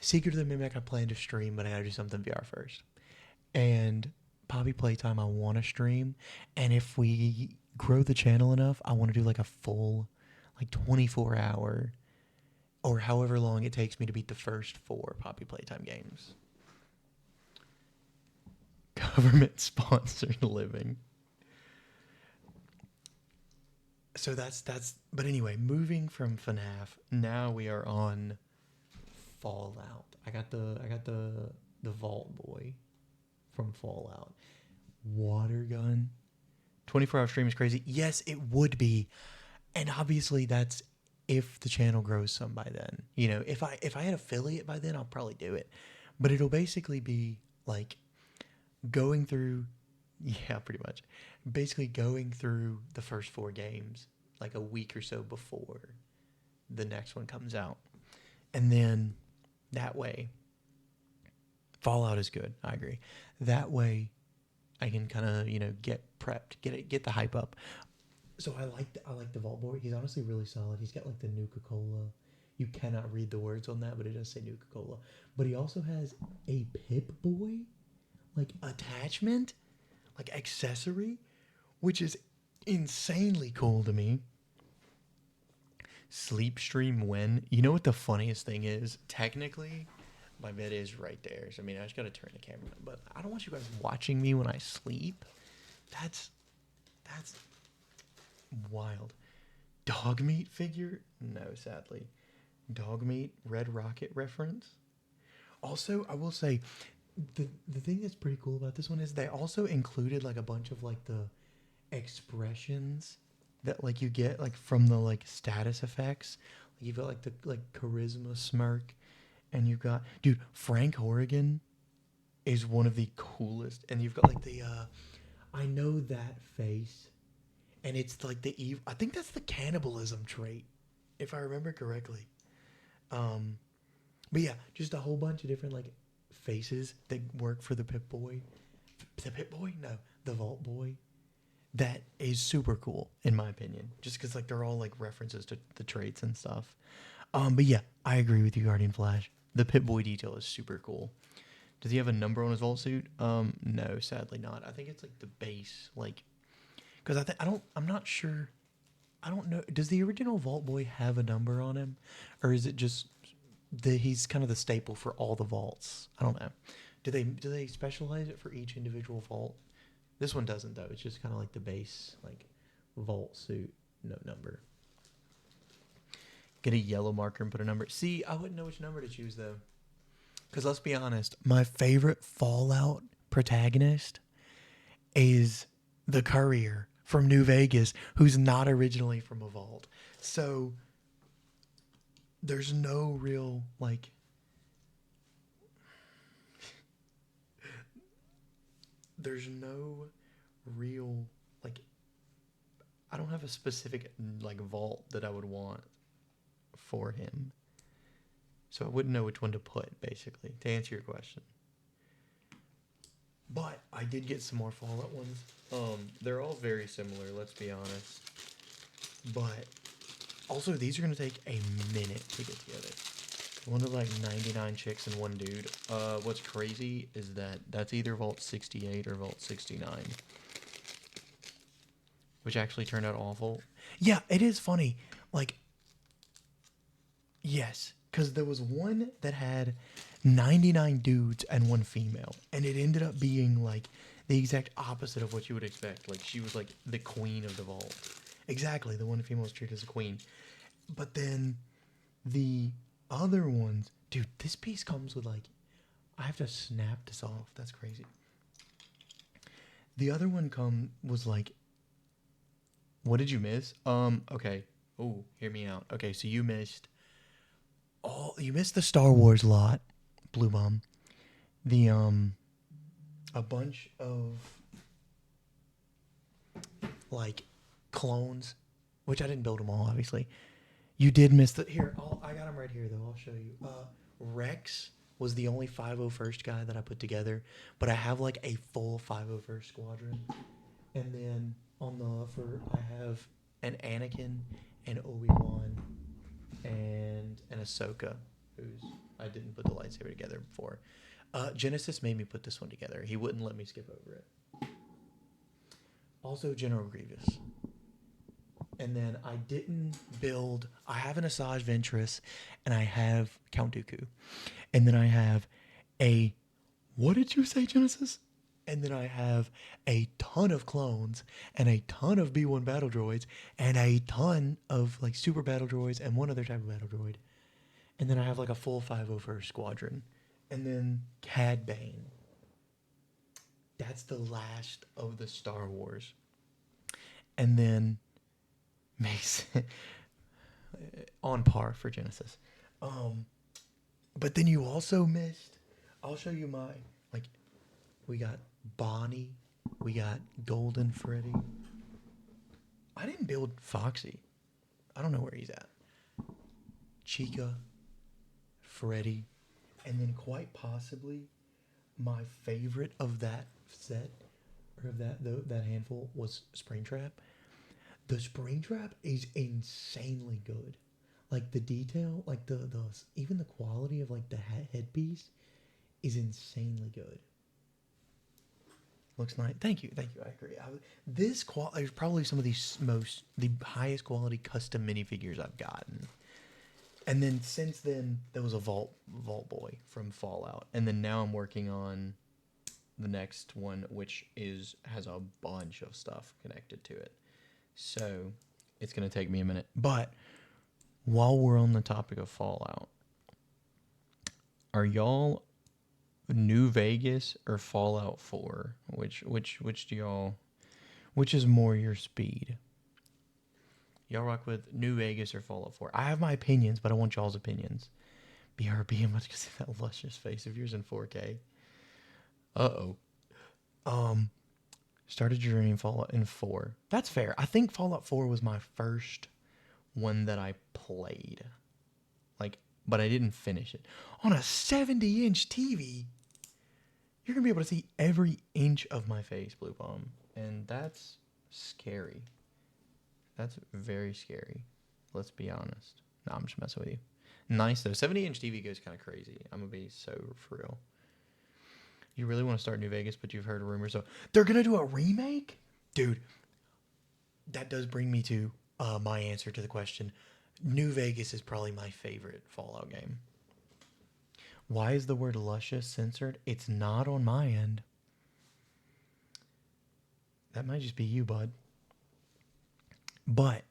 Secret of the Mimic, I plan to stream, but I gotta do something VR first. And Poppy Playtime, I want to stream. And if we grow the channel enough, I want to do like a full, like 24-hour, or however long it takes me to beat the first 4 Poppy Playtime games. Government sponsored living. So that's. But anyway, moving from FNAF, now we are on Fallout. I got the Vault Boy from Fallout. water gun. 24-hour stream is crazy. Yes, it would be. And obviously that's if the channel grows some by then. You know, if I had affiliate by then, I'll probably do it. But it'll basically be like going through, yeah, pretty much. Basically going through the first 4 games like a week or so before the next one comes out. And then that way, Fallout is good. I agree. That way I can kind of, you know, get prepped, get the hype up. So I like the Vault Boy. He's honestly really solid. He's got like the Nuka-Cola. You cannot read the words on that, but it does say Nuka-Cola. But he also has a Pip-Boy, like attachment, like accessory, which is insanely cool to me. Sleep stream when? You know what the funniest thing is? Technically, my bed is right there. So I mean, I just gotta turn the camera on. But I don't want you guys watching me when I sleep. That's wild. Dog meat figure? No, sadly. Dog meat, Red Rocket reference. Also, I will say, the thing that's pretty cool about this one is they also included like a bunch of like the expressions that like you get like from the like status effects. Like you've got like the like charisma smirk, and you've got dude Frank Horrigan is one of the coolest, and you've got like the I know that face, and it's like the evil. I think that's the cannibalism trait, if I remember correctly. But yeah, just a whole bunch of different like faces that work for the Pip-Boy. The Pip-Boy? No, the Vault Boy. That is super cool in my opinion, just because like they're all like references to the traits and stuff. But yeah, I agree with you, Guardian Flash. The Pip-Boy detail is super cool. Does he have a number on his vault suit? No, sadly not. I think it's like the base, like, because I'm not sure. I don't know. Does the original Vault Boy have a number on him, or is it just he's kind of the staple for all the vaults? I don't know. Do they specialize it for each individual vault? This one doesn't though. It's just kind of like the base, like vault suit, no number. Get a yellow marker and put a number. See, I wouldn't know which number to choose though. Because let's be honest, my favorite Fallout protagonist is the courier from New Vegas, who's not originally from a vault. So there's no real, like, there's no real, like, I don't have a specific, like, vault that I would want for him. So I wouldn't know which one to put, basically, to answer your question. But I did get some more Fallout ones. They're all very similar, let's be honest. But also, these are going to take a minute to get together. One of like 99 chicks and one dude. What's crazy is that that's either Vault 68 or Vault 69. Which actually turned out awful. Yeah, it is funny. Like, yes. Because there was one that had 99 dudes and one female. And it ended up being like the exact opposite of what you would expect. Like she was like the queen of the vault. Exactly. The one female was treated as a queen. But then the other ones, dude, this piece comes with like, I have to snap this off. That's crazy. The other one was like, what did you miss? Okay. Oh, hear me out. Okay, so you missed the Star Wars lot, Blue Bomb. The a bunch of like clones, which I didn't build them all, obviously. You did miss here. I got them right here though. I'll show you. Rex was the only 501st guy that I put together, but I have like a full 501st squadron. And then I have an Anakin, and Obi-Wan, and an Ahsoka, I didn't put the lightsaber together before. Genesis made me put this one together. He wouldn't let me skip over it. Also, General Grievous. And then I have an Asajj Ventress, and I have Count Dooku. And then I have what did you say, Genesis? And then I have a ton of clones, and a ton of B1 battle droids, and a ton of like super battle droids, and one other type of battle droid. And then I have like a full 501st squadron. And then Cad Bane. That's the last of the Star Wars. And then Mason on par for Genesis. Um, but then you also missed. I'll show you my like. We got Bonnie. We got Golden Freddy. I didn't build Foxy. I don't know where he's at. Chica, Freddy, and then quite possibly my favorite of that set or of that handful was Springtrap. The Springtrap is insanely good. Like the detail, like the even the quality of like the headpiece is insanely good. Looks nice. Thank you. I agree. This quality is probably some of the highest quality custom minifigures I've gotten. And then since then, there was a Vault Boy from Fallout, and then now I'm working on the next one, which has a bunch of stuff connected to it. So it's gonna take me a minute. But while we're on the topic of Fallout, are y'all New Vegas or Fallout 4? Which do y'all? Which is more your speed? Y'all rock with New Vegas or Fallout 4? I have my opinions, but I want y'all's opinions. BRB, I'm about to see that luscious face of yours in 4K. Uh-oh. Started your journey in Fallout in 4. That's fair. I think Fallout 4 was my first one that I played. But I didn't finish it. On a 70-inch TV, you're going to be able to see every inch of my face, Blue Bomb. And that's scary. That's very scary. Let's be honest. No, I'm just messing with you. Nice, though. 70-inch TV goes kind of crazy. I'm going to be so for real. You really want to start New Vegas, but you've heard rumors. So they're going to do a remake? Dude, that does bring me to my answer to the question. New Vegas is probably my favorite Fallout game. Why is the word luscious censored? It's not on my end. That might just be you, bud. But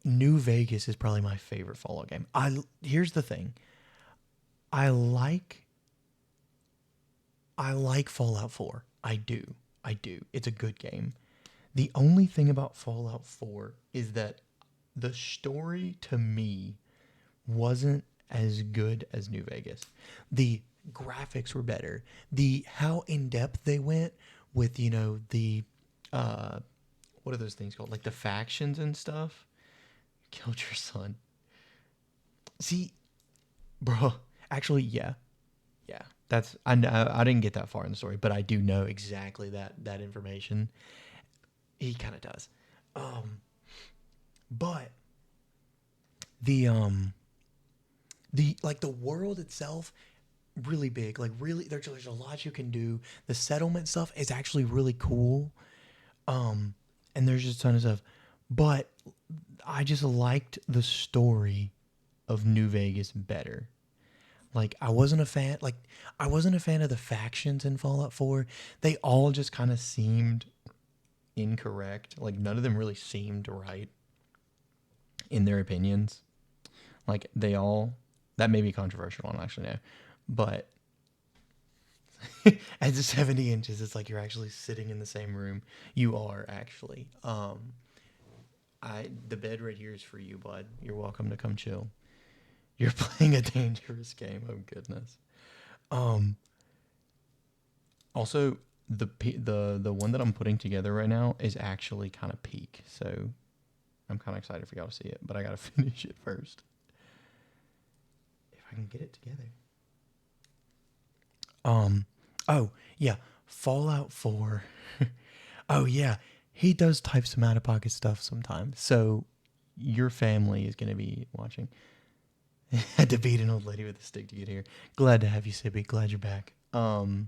New Vegas is probably my favorite Fallout game. Here's the thing. I like Fallout 4. I do. It's a good game. The only thing about Fallout 4 is that the story to me wasn't as good as New Vegas. The graphics were better. How in depth they went with, the what are those things called? Like the factions and stuff. Killed your son. See, bro, actually, yeah. I didn't get that far in the story, but I do know exactly that information. He kind of does. But the world itself, really big. Like really, there's a lot you can do. The settlement stuff is actually really cool. And there's just a ton of stuff. But I just liked the story of New Vegas better. I wasn't a fan of the factions in Fallout 4. They all just kind of seemed incorrect. None of them really seemed right in their opinions. That may be controversial, I don't actually know. But at the 70 inches, it's like you're actually sitting in the same room. You are actually. The bed right here is for you, bud. You're welcome to come chill. You're playing a dangerous game. Oh goodness. Also, the one that I'm putting together right now is actually kind of peak. So I'm kind of excited for y'all to see it, but I gotta finish it first. If I can get it together. Oh yeah, Fallout 4. Oh yeah, he does type some out of pocket stuff sometimes. So your family is gonna be watching. Had to beat an old lady with a stick to get here. Glad to have you, Sibby. Glad you're back. We're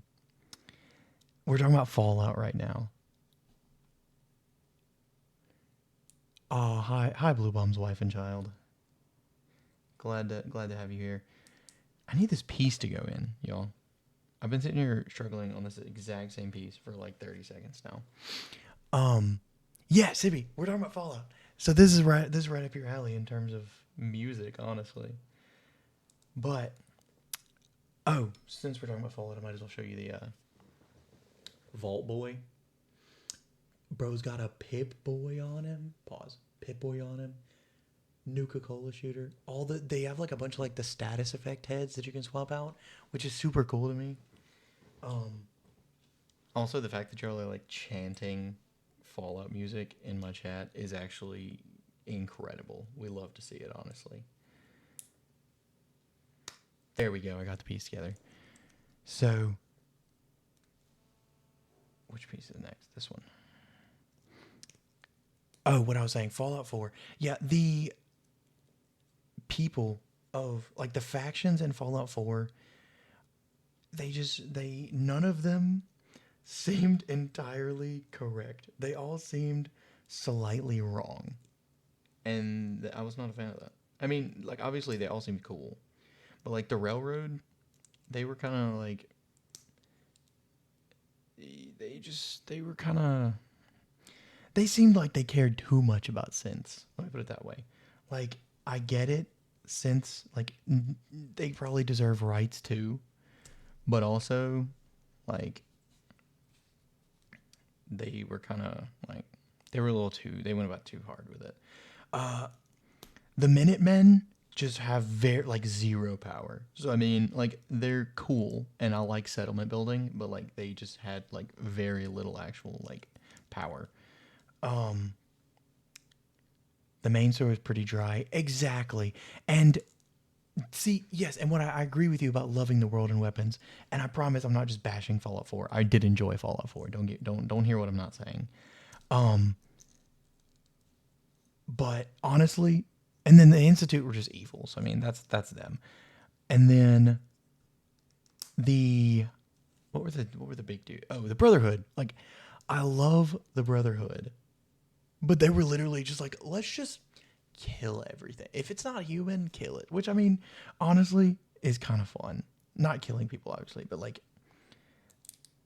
talking about Fallout right now. Oh, hi, Blue Bomb's wife and child. Glad to have you here. I need this piece to go in, y'all. I've been sitting here struggling on this exact same piece for 30 seconds now. Yeah, Sibby, we're talking about Fallout. So this is right up your alley in terms of music, honestly. But since we're talking about Fallout, I might as well show you Vault Boy. Bro's got a Pip Boy on him. Pause. Pip Boy on him. Nuka-Cola shooter. They have like a bunch of like the status effect heads that you can swap out, which is super cool to me. Also the fact that you're like chanting Fallout music in my chat is actually incredible. We love to see it, honestly. There we go. I got the piece together. So, which piece is next? This one. Oh, what I was saying, Fallout 4. Yeah, the people of like the factions in Fallout 4, none of them seemed entirely correct. They all seemed slightly wrong. And I was not a fan of that. I mean, like obviously they all seemed cool. But like the railroad, they were kind of like they seemed like they cared too much about synths. Let me put it that way. Like I get it, synths like they probably deserve rights too, but also like they were kind of like they went about too hard with it. The Minutemen just have zero power. So I mean, like they're cool and I like settlement building, but like they just had like very little actual like power. The main story was pretty dry. Exactly. And see, yes, and what I agree with you about loving the world and weapons. And I promise I'm not just bashing Fallout 4. I did enjoy Fallout 4. Don't hear what I'm not saying. But honestly, and then the Institute were just evil. So I mean, that's them. And then what were the big dude? Oh, the Brotherhood. Like I love the Brotherhood. But they were literally just like, let's just kill everything. If it's not human, kill it. Which I mean, honestly, is kind of fun. Not killing people, obviously, but like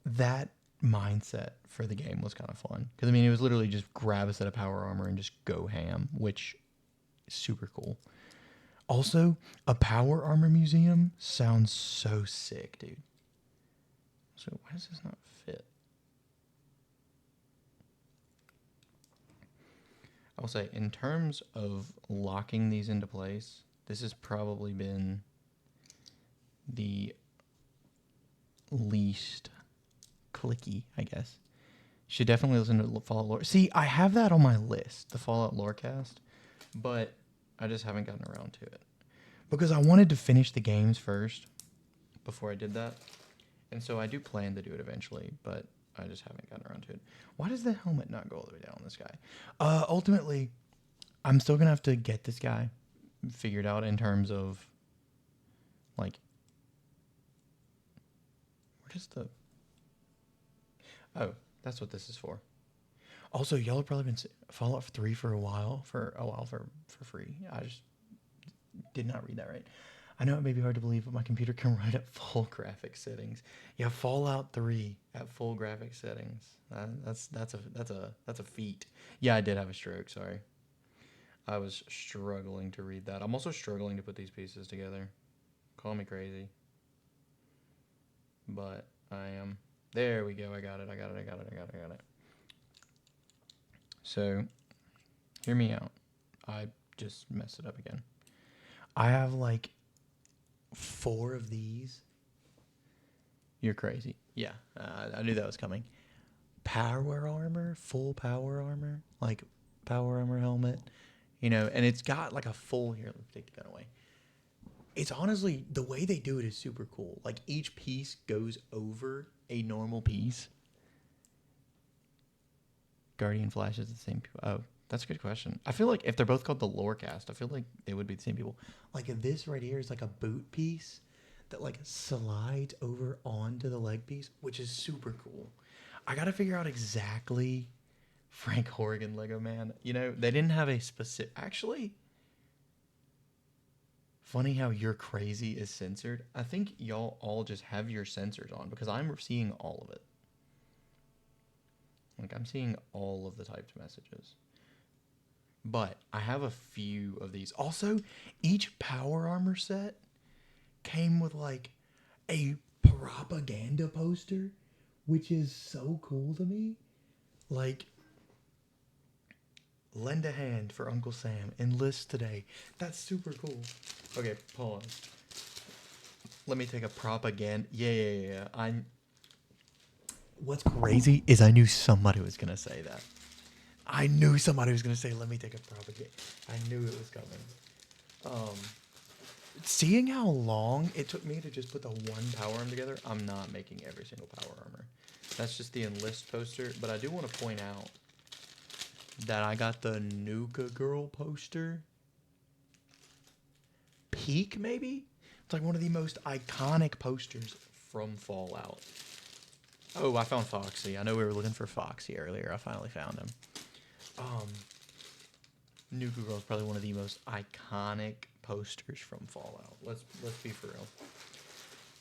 that mindset for the game was kind of fun. Because I mean, it was literally just grab a set of power armor and just go ham, which is super cool. Also, a power armor museum sounds so sick, dude. So why does this not fit? I'll say, in terms of locking these into place, this has probably been the least clicky, I guess. Should definitely listen to Fallout Lore. See, I have that on my list, the Fallout Lorecast, but I just haven't gotten around to it. Because I wanted to finish the games first before I did that. And so I do plan to do it eventually, but I just haven't gotten around to it. Why does the helmet not go all the way down on this guy? Ultimately, I'm still going to have to get this guy figured out in terms of, like, where does the... Oh, that's what this is for. Also, y'all have probably been Fallout 3 for a while for free. I just did not read that right. I know it may be hard to believe, but my computer can run at full graphic settings. Yeah, Fallout 3 at full graphic settings. That's a feat. Yeah, I did have a stroke. Sorry, I was struggling to read that. I'm also struggling to put these pieces together. Call me crazy, but I am. There we go. I got it. So, hear me out. I just messed it up again. I have like 4 of these. You're crazy. Yeah, I knew that was coming. Power armor, full power armor, like power armor helmet, and it's got like a full, here, let me take the gun away. It's honestly, the way they do it is super cool. Like each piece goes over a normal piece. Guardian Flash is the same people. Oh, that's a good question. I feel like if they're both called the Lorecast, I feel like they would be the same people. Like this right here is like a boot piece that like slides over onto the leg piece, which is super cool. I got to figure out exactly Frank Horrigan Lego Man. They didn't have a specific... Actually, funny how You're Crazy is censored. I think y'all all just have your sensors on because I'm seeing all of it. Like, I'm seeing all of the typed messages. But I have a few of these. Also, each power armor set came with, like, a propaganda poster which is so cool to me. Like, lend a hand for Uncle Sam. Enlist today. That's super cool. Okay, pause. Let me take a propaganda. Yeah. What's crazy is I knew somebody was gonna say that. I knew somebody was gonna say, "Let me take a propaganda." I knew it was coming. Seeing how long it took me to just put the one power arm together, I'm not making every single power armor. That's just the enlist poster. But I do want to point out that I got the Nuka Girl poster. Peak, maybe? It's like one of the most iconic posters from Fallout. Oh, I found Foxy. I know we were looking for Foxy earlier. I finally found him. Nuka Girl is probably one of the most iconic posters from Fallout. Let's be for real.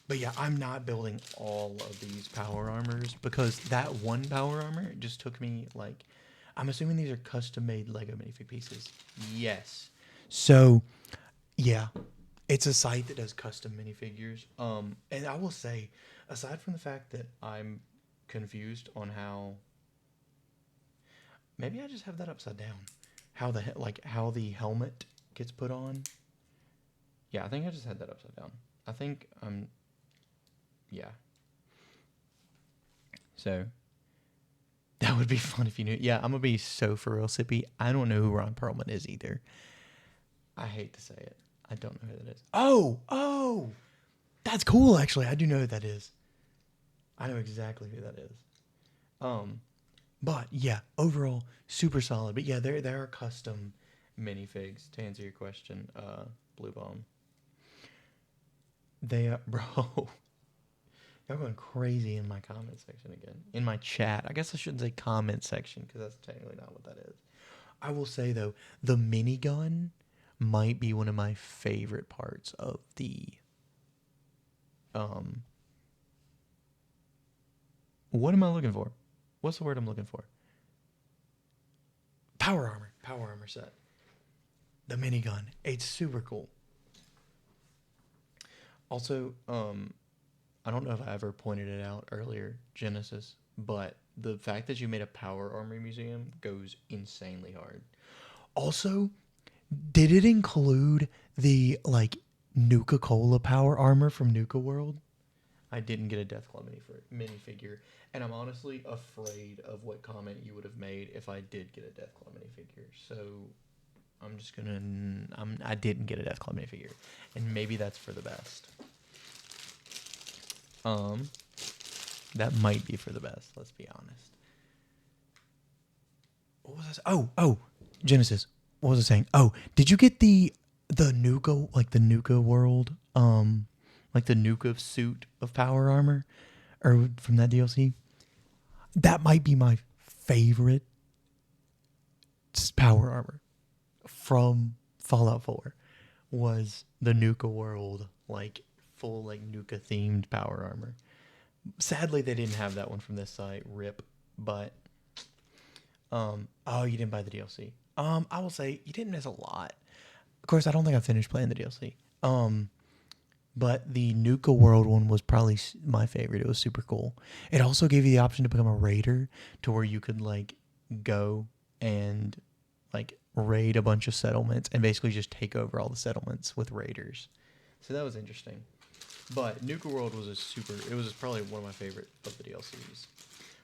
But yeah, I'm not building all of these power armors because that one power armor just took me like, I'm assuming these are custom made Lego minifig pieces. Yes. So yeah, it's a site that does custom minifigures. And I will say, aside from the fact that I'm confused on how, maybe I just have that upside down. How the helmet gets put on. Yeah, I think I just had that upside down. I think yeah. So that would be fun if you knew. Yeah, I'm gonna be so for real, Sippy. I don't know who Ron Perlman is either. I hate to say it. I don't know who that is. Oh, that's cool. Actually, I do know who that is. I know exactly who that is. But yeah, overall super solid. But yeah, there are custom minifigs to answer your question, Blue Bomb. They are, bro. Y'all going crazy in my comment section again. In my chat. I guess I shouldn't say comment section because that's technically not what that is. I will say though, the minigun might be one of my favorite parts of the what am I looking for? What's the word I'm looking for? Power armor set. The minigun. It's super cool. Also, I don't know if I ever pointed it out earlier, Genesis, but the fact that you made a power armor museum goes insanely hard. Also, did it include the like Nuka-Cola power armor from Nuka World? I didn't get a Death Claw minifigure, and I'm honestly afraid of what comment you would have made if I did get a Death Claw minifigure. So I'm just gonna. I didn't get a Death Claw minifigure, and maybe that's for the best. That might be for the best. Let's be honest. What was I? Oh, Genesis. What was I saying? Oh, did you get the Nuka, like the Nuka world, like the Nuka suit of power armor, or from that DLC? That might be my favorite power armor from Fallout 4. Was the Nuka world, like full like Nuka themed power armor. Sadly, they didn't have that one from this site. RIP. But oh, you didn't buy the DLC. I will say you didn't miss a lot. Of course, I don't think I finished playing the DLC. But the Nuka World one was probably my favorite. It was super cool. It also gave you the option to become a raider, to where you could like go and like raid a bunch of settlements and basically just take over all the settlements with raiders. So that was interesting. But Nuka World was it was probably one of my favorite of the DLCs.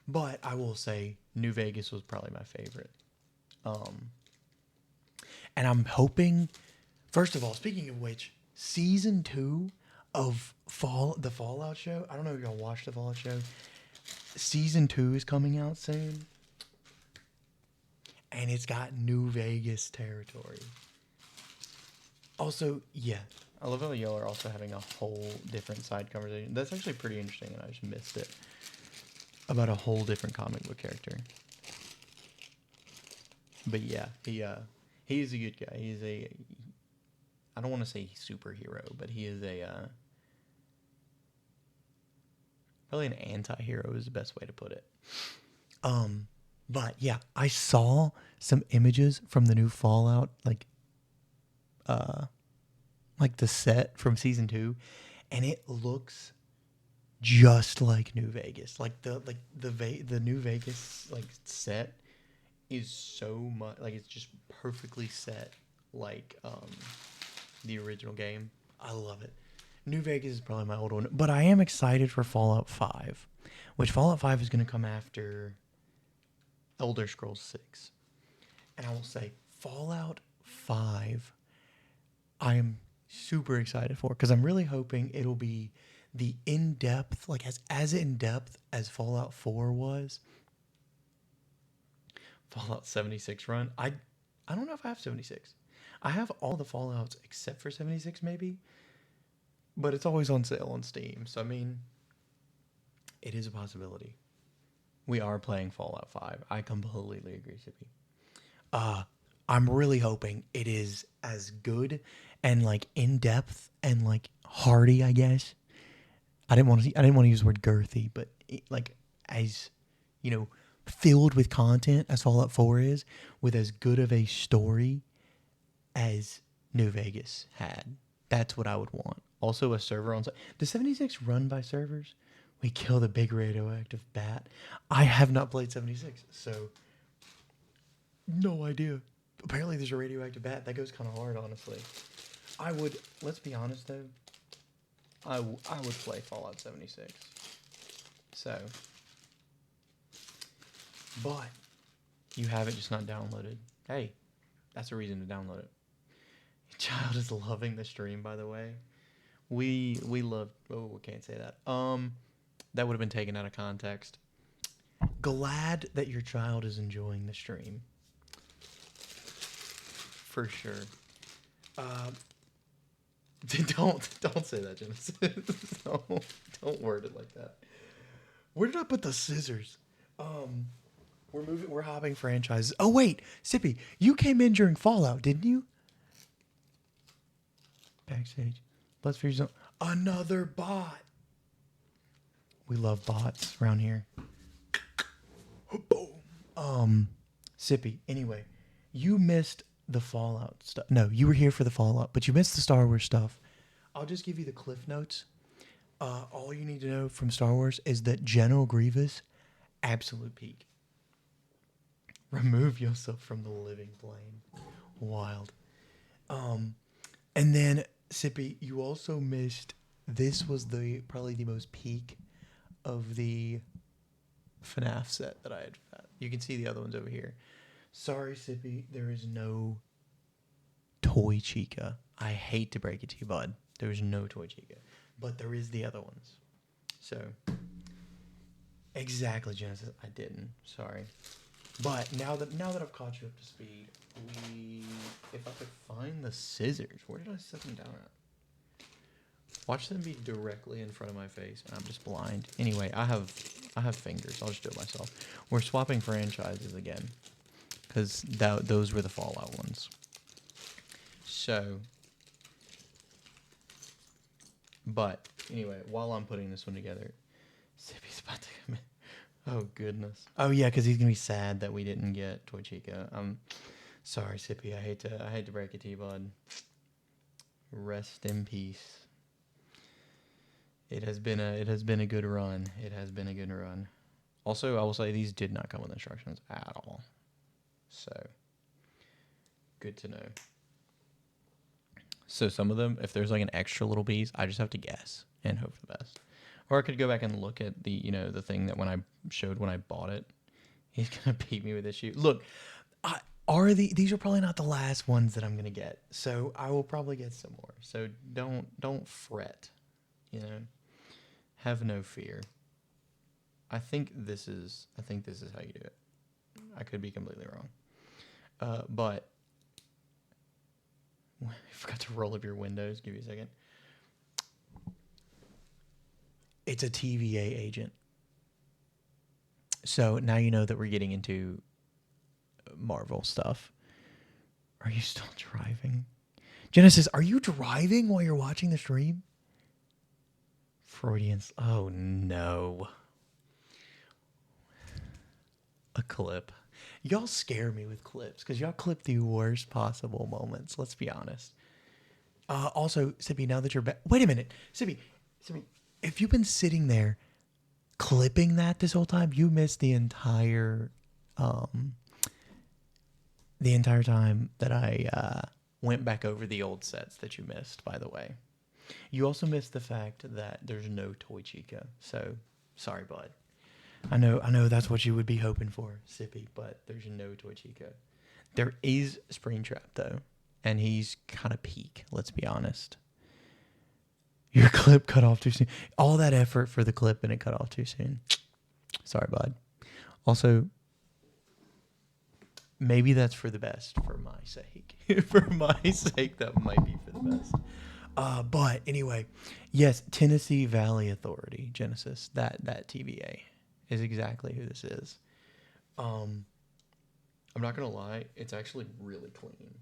But I will say New Vegas was probably my favorite. And I'm hoping, first of all, speaking of which, season 2 of the Fallout show, I don't know if y'all watched the Fallout show. Season 2 is coming out soon. And it's got New Vegas territory. Also, yeah, I love how y'all are also having a whole different side conversation. That's actually pretty interesting, and I just missed it. About a whole different comic book character. But yeah, he's a good guy. He's I don't want to say superhero, but he is probably an anti-hero is the best way to put it. But yeah, I saw some images from the new Fallout, like the set from season 2, and it looks just like New Vegas. Like the New Vegas like set is so much like it's just perfectly set like the original game. I love it. New Vegas is probably my old one, but I am excited for Fallout 5, which Fallout 5 is going to come after Elder Scrolls 6. And I will say Fallout 5 I am super excited for because I'm really hoping it'll be the in-depth, like as in-depth as Fallout 4 was. Fallout 76 run. I don't know if I have 76. I have all the Fallouts except for 76 maybe, but it's always on sale on Steam. So I mean, it is a possibility. We are playing Fallout 5. I completely agree, Sippy. I'm really hoping it is as good and like in depth and like hearty, I guess. I didn't want to use the word girthy, but like as you know, filled with content as Fallout 4 is, with as good of a story as New Vegas had. That's what I would want. Also, a server on site. Does 76 run by servers? We kill the big radioactive bat. I have not played 76, so no idea. Apparently, there's a radioactive bat that goes kind of hard. Honestly, I would. Let's be honest though. I would play Fallout 76. So, but you have it just not downloaded. Hey, that's a reason to download it. Your child is loving the stream, by the way. We love. Oh, we can't say that. That would have been taken out of context. Glad that your child is enjoying the stream. For sure. Don't say that, Genesis. don't word it like that. Where did I put the scissors? We're hopping franchises. Oh wait, Sippy, you came in during Fallout, didn't you? Backstage. Let's figure something. Another bot. We love bots around here. Boom. Sippy, anyway, you missed the Fallout stuff. No, you were here for the Fallout, but you missed the Star Wars stuff. I'll just give you the cliff notes. All you need to know from Star Wars is that General Grievous, absolute peak. Remove yourself from the living plane. Wild. And then Sippy, you also missed. This was probably the most peak of the FNAF set that I had. You can see the other ones over here. Sorry, Sippy, there is no Toy Chica. I hate to break it to you, bud. There is no Toy Chica, but there is the other ones. So, exactly, Genesis. I didn't. Sorry, but now that I've caught you up to speed, if I could find the scissors, where did I set them down at? Watch them be directly in front of my face, and I'm just blind. Anyway, I have fingers. I'll just do it myself. We're swapping franchises again, because those were the Fallout ones. So, but anyway, while I'm putting this one together, Sippy's about to come in. Oh goodness. Oh yeah, because he's gonna be sad that we didn't get Toy Chica. Sorry, Sippy. I hate to break it to you, bud. Rest in peace. It has been a good run. It has been a good run. Also, I will say these did not come with instructions at all. So, good to know. So some of them, if there's like an extra little piece, I just have to guess and hope for the best. Or I could go back and look at the thing that when I showed when I bought it. He's gonna beat me with this shoe. Look, these are probably not the last ones that I'm gonna get. So I will probably get some more. So don't fret. Have no fear. I think this is how you do it. I could be completely wrong. But I forgot to roll up your windows. Give you a second. It's a TVA agent. So now you know that we're getting into Marvel stuff. Are you still driving? Genesis, are you driving while you're watching the stream? Freudians. Oh no. A clip. Y'all scare me with clips because y'all clip the worst possible moments. Let's be honest. Also, Sippy, now that you're back. Wait a minute. Sippy. if you've been sitting there clipping that this whole time, you missed um, the entire time that I went back over the old sets that you missed. By the way, you also missed the fact that there's no Toy Chica. So sorry, bud. I know that's what you would be hoping for, Sippy, but there's no Toy Chica. There is Springtrap though, and he's kind of peak. Let's be honest. Your clip cut off too soon. All that effort for the clip and it cut off too soon. Sorry, bud. Also, maybe that's for the best for my sake. For my sake, that might be for the best. But anyway, yes, Tennessee Valley Authority, Genesis, that TVA is exactly who this is. I'm not gonna lie, it's actually really clean.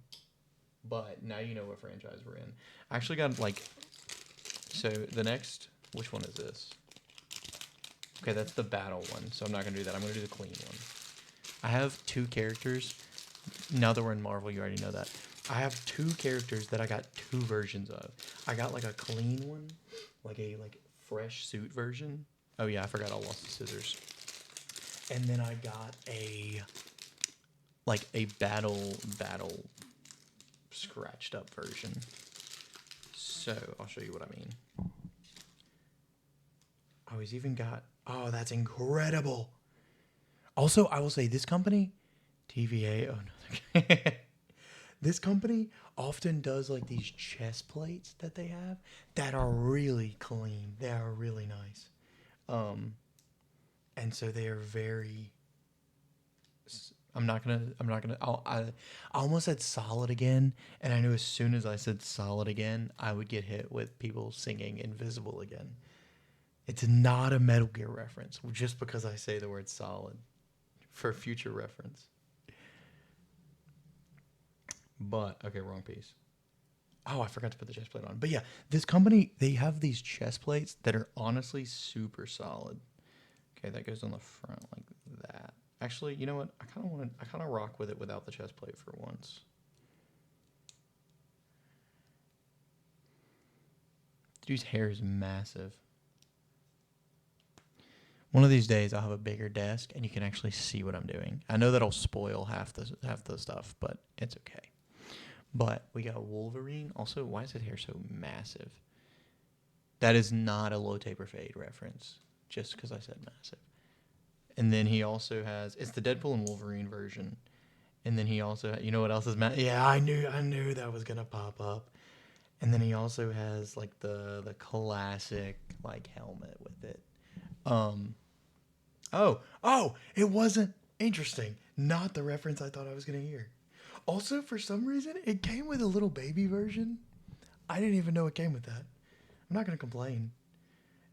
But now you know what franchise we're in. I actually got like, so the next, which one is this? Okay, that's the battle one, so I'm not gonna do that. I'm gonna do the clean one. I have two characters. Now that we're in Marvel, you already know that. I have two characters that I got two versions of. I got like a clean one, like a fresh suit version. Oh yeah, I forgot I lost the scissors. And then I got a battle scratched up version. So I'll show you what I mean. Oh, he's even got. Oh, that's incredible. Also, I will say this company, TVA. Oh no, this company often does like these chest plates that they have that are really clean. They are really nice. And so they are very. I'm not gonna. I almost said solid again, and I knew as soon as I said solid again, I would get hit with people singing "Invisible" again. It's not a Metal Gear reference, just because I say the word solid, for future reference. But okay, wrong piece. Oh, I forgot to put the chest plate on. But yeah, this company, they have these chest plates that are honestly super solid. Okay, that goes on the front like that. Actually, you know what? I kind of rock with it without the chest plate for once. Dude's hair is massive. One of these days, I'll have a bigger desk, and you can actually see what I'm doing. I know that'll spoil half the stuff, but it's okay. But we got Wolverine. Also, why is his hair so massive? That is not a low taper fade reference, just because I said massive. And then he also has, it's the Deadpool and Wolverine version. And then he also, you know what else is massive? Yeah, I knew that was gonna pop up. And then he also has like the classic like helmet with it. Um, oh, it wasn't interesting. Not the reference I thought I was gonna hear. Also, for some reason, it came with a little baby version. I didn't even know it came with that. I'm not gonna complain.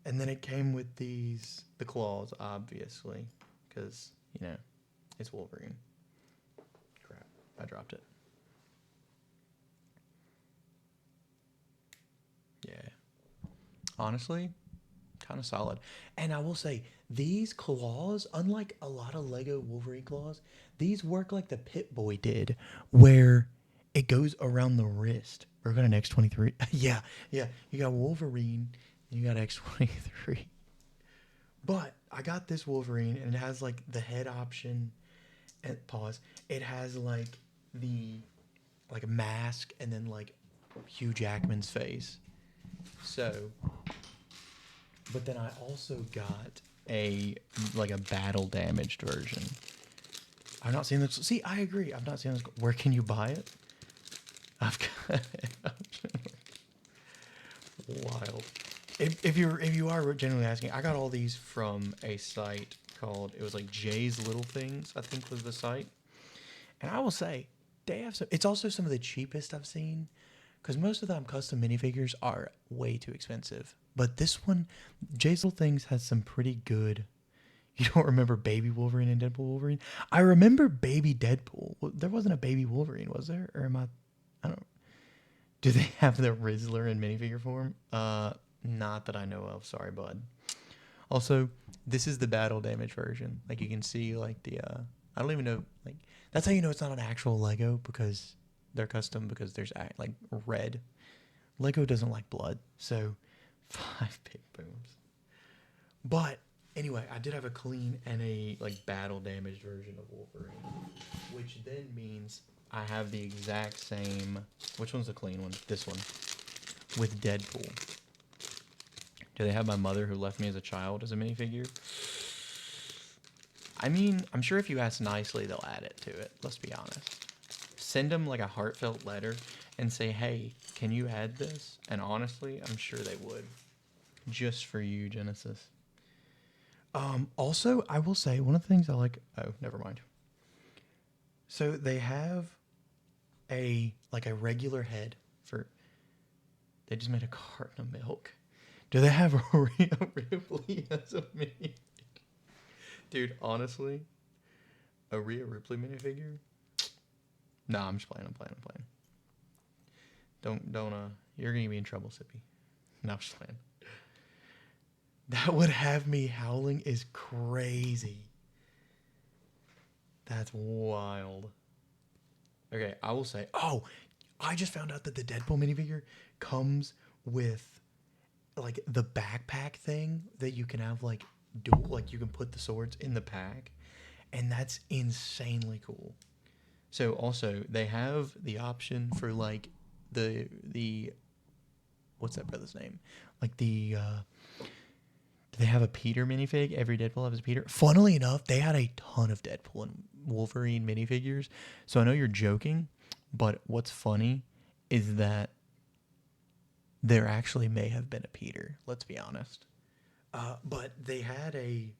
And then it came with the claws, obviously, because it's Wolverine. Crap, I dropped it. Yeah, honestly, kind of solid. And I will say, these claws, unlike a lot of Lego Wolverine claws, these work like the Pit Boy did, where it goes around the wrist. We're going to X-23. Yeah. You got Wolverine, and you got X-23. But I got this Wolverine, and it has like the head option. And pause. It has like the a mask, and then like Hugh Jackman's face. So, but then I also got a battle damaged version. I've not seen this. See, I agree. I've not seen this. Where can you buy it? I've got wild. If you are genuinely asking, I got all these from a site called, it was like Jay's Little Things, I think was the site. And I will say, they have some. It's also some of the cheapest I've seen, because most of them custom minifigures are way too expensive. But this one, Jay's Little Things, has some pretty good. You don't remember Baby Wolverine and Deadpool Wolverine? I remember Baby Deadpool. There wasn't a Baby Wolverine, was there? Or am I? I don't. Do they have the Rizzler in minifigure form? Not that I know of. Sorry, bud. Also, this is the battle damage version. Like you can see, like the. I don't even know. Like that's how you know it's not an actual Lego, because they're custom, because there's like red. Lego doesn't like blood, so 5 big booms. But anyway, I did have a clean and a like battle damaged version of Wolverine, which then means I have the exact same. Which one's the clean one? This one with Deadpool. Do they have my mother who left me as a child as a minifigure? I mean, I'm sure if you ask nicely, they'll add it to it. Let's be honest. Send them like a heartfelt letter and say, hey, can you add this? And honestly, I'm sure they would. Just for you, Genesis. Also, I will say one of the things I like. Oh, never mind. So they have a regular head for. They just made a carton of milk. Do they have Rhea Ripley as a minifigure? Dude, honestly, a Rhea Ripley minifigure? Nah, I'm just playing. I'm playing. Don't. You're gonna be in trouble, Sippy. No, I'm just playing. That would have me howling is crazy. That's wild. Okay, I will say. Oh, I just found out that the Deadpool minifigure comes with like the backpack thing that you can have like dual, like you can put the swords in the pack, and that's insanely cool. So also they have the option for like the what's that brother's name? Like the do they have a Peter minifig? Every Deadpool has a Peter. Funnily enough, they had a ton of Deadpool and Wolverine minifigures. So I know you're joking, but what's funny is that there actually may have been a Peter. Let's be honest. But they had a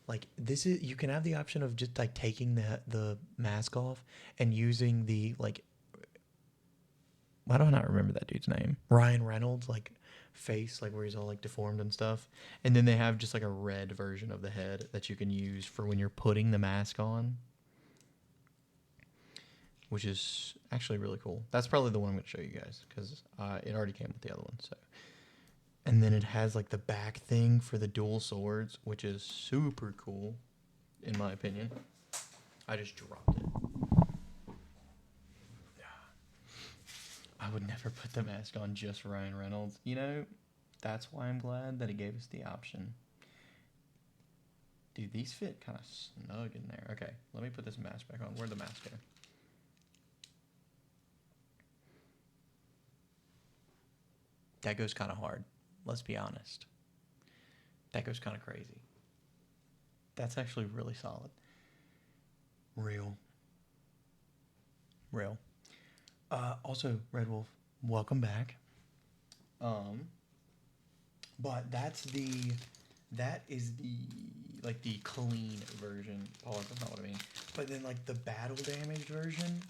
like this is you can have the option of just like taking the mask off and using the like why do I not remember that dude's name? Ryan Reynolds like face like where he's all like deformed and stuff. And then they have just like a red version of the head that you can use for when you're putting the mask on, which is actually really cool. That's probably the one I'm going to show you guys because it already came with the other one. So, and then it has like the back thing for the dual swords, which is super cool, in my opinion. I just dropped it. I would never put the mask on just Ryan Reynolds. You know, that's why I'm glad that it gave us the option. Dude, these fit kind of snug in there. Okay, let me put this mask back on. Where'd the mask go? That goes kind of hard. Let's be honest. That goes kind of crazy. That's actually really solid. Real. Also, Red Wolf, welcome back. But that is the like the clean version. Oh, that's not what I mean. But then like the battle damaged version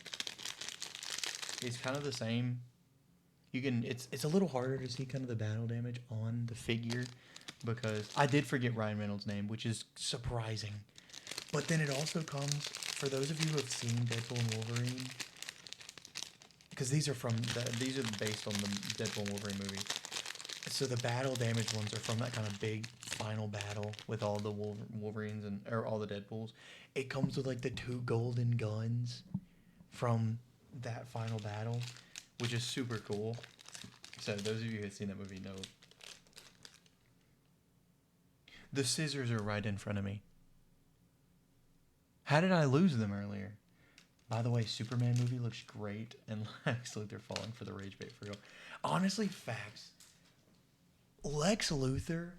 is kind of the same. You can it's a little harder to see kind of the battle damage on the figure because I did forget Ryan Reynolds' name, which is surprising. But then it also comes for those of you who have seen Deadpool and Wolverine, because these are based on the Deadpool and Wolverine movie. So the battle damage ones are from that kind of big final battle with all the Wolverines or all the Deadpools. It comes with like the 2 golden guns from that final battle, which is super cool. So those of you who have seen that movie know. The scissors are right in front of me. How did I lose them earlier? By the way, Superman movie looks great, and Lex Luthor falling for the rage bait for real. Honestly, facts. Lex Luthor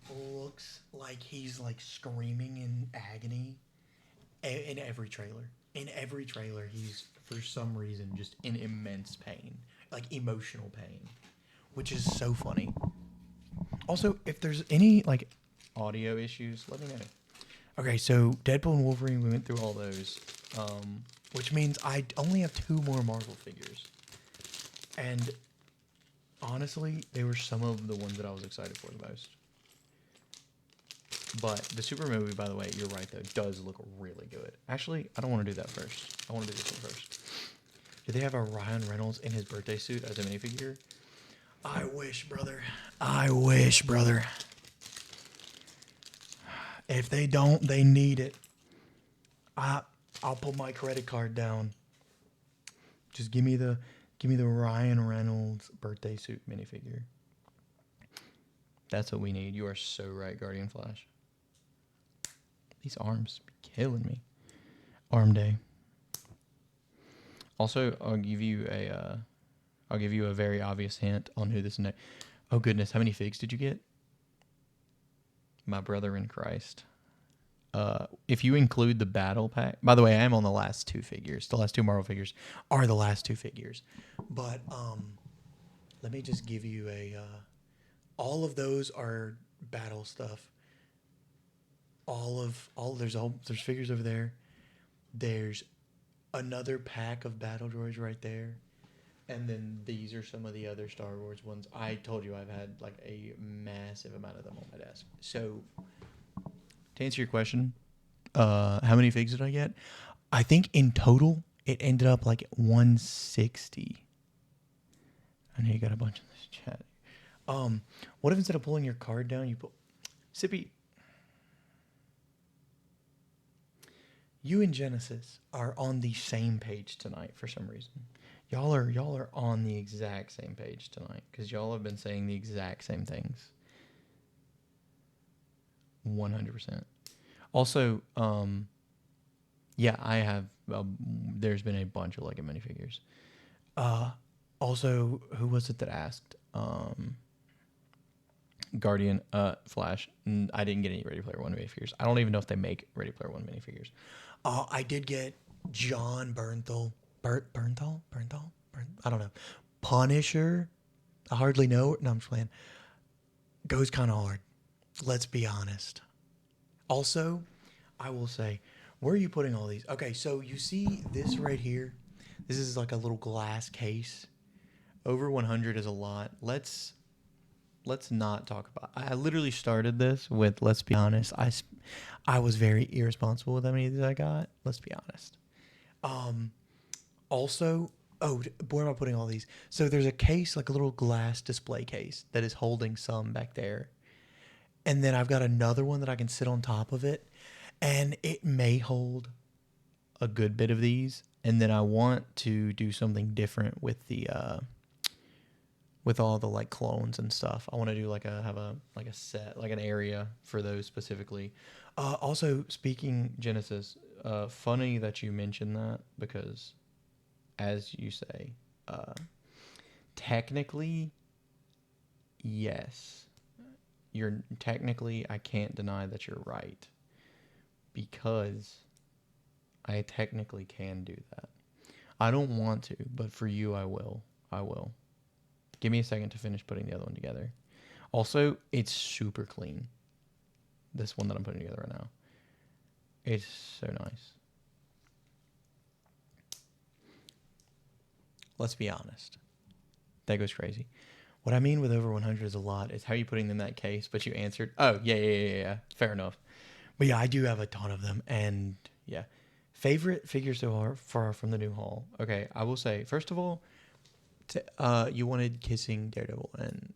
looks like he's like screaming in agony in every trailer. In every trailer, he's for some reason just in immense pain, like emotional pain, which is so funny. Also, if there's any like audio issues, let me know. Okay, so Deadpool and Wolverine, we went through all those, which means I only have 2 more Marvel figures. And honestly, they were some of the ones that I was excited for the most. But the Superman movie, by the way, you're right though, does look really good. Actually, I don't want to do that first. I want to do this one first. Do they have a Ryan Reynolds in his birthday suit as a minifigure? I wish, brother. I wish, brother. If they don't, they need it. I'll put my credit card down. Just give me the Ryan Reynolds birthday suit minifigure. That's what we need. You are so right, Guardian Flash. These arms be killing me. Arm day. Also, I'll give you a very obvious hint on who this next. Oh goodness, how many figs did you get? My brother in Christ. If you include the battle pack, by the way, I am on the last 2 figures. The last 2 Marvel figures are the last 2 figures. But let me just give you all of those are battle stuff. There's figures over there. There's another pack of battle droids right there. And then these are some of the other Star Wars ones. I told you I've had like a massive amount of them on my desk. So to answer your question, how many figs did I get? I think in total it ended up like 160. I know you got a bunch in this chat. What if instead of pulling your card down, you put Sippy? You and Genesis are on the same page tonight for some reason. Y'all are on the exact same page tonight because y'all have been saying the exact same things. 100%. Also, yeah, I have. There's been a bunch of Lego minifigures. Also, who was it that asked? Guardian, Flash. I didn't get any Ready Player One minifigures. I don't even know if they make Ready Player One minifigures. I did get John Bernthal. Bernthal? I don't know. Punisher. I hardly know. No, I'm just playing. Goes kind of hard. Let's be honest. Also, I will say, where are you putting all these? Okay, so you see this right here? This is like a little glass case. Over 100 is a lot. Let's not talk about. I literally started this with, let's be honest. I was very irresponsible with how many of these I got. Let's be honest. Also, where am I putting all these? So there's a case, like a little glass display case that is holding some back there. And then I've got another one that I can sit on top of it. And it may hold a good bit of these. And then I want to do something different with the with all the like clones and stuff. I want to do have a set, like an area for those specifically. Also, speaking Genesis, funny that you mentioned that because, as you say, technically, yes, I can't deny that you're right because I technically can do that. I don't want to, but for you, I will. Give me a second to finish putting the other one together. Also, it's super clean. This one that I'm putting together right now. It's so nice. Let's be honest. That goes crazy. What I mean with over 100 is a lot. It's how you putting them in that case, but you answered. Oh, yeah. Fair enough. But yeah, I do have a ton of them. And yeah. Favorite figure so far from the new haul. Okay, I will say, first of all, you wanted Kissing Daredevil and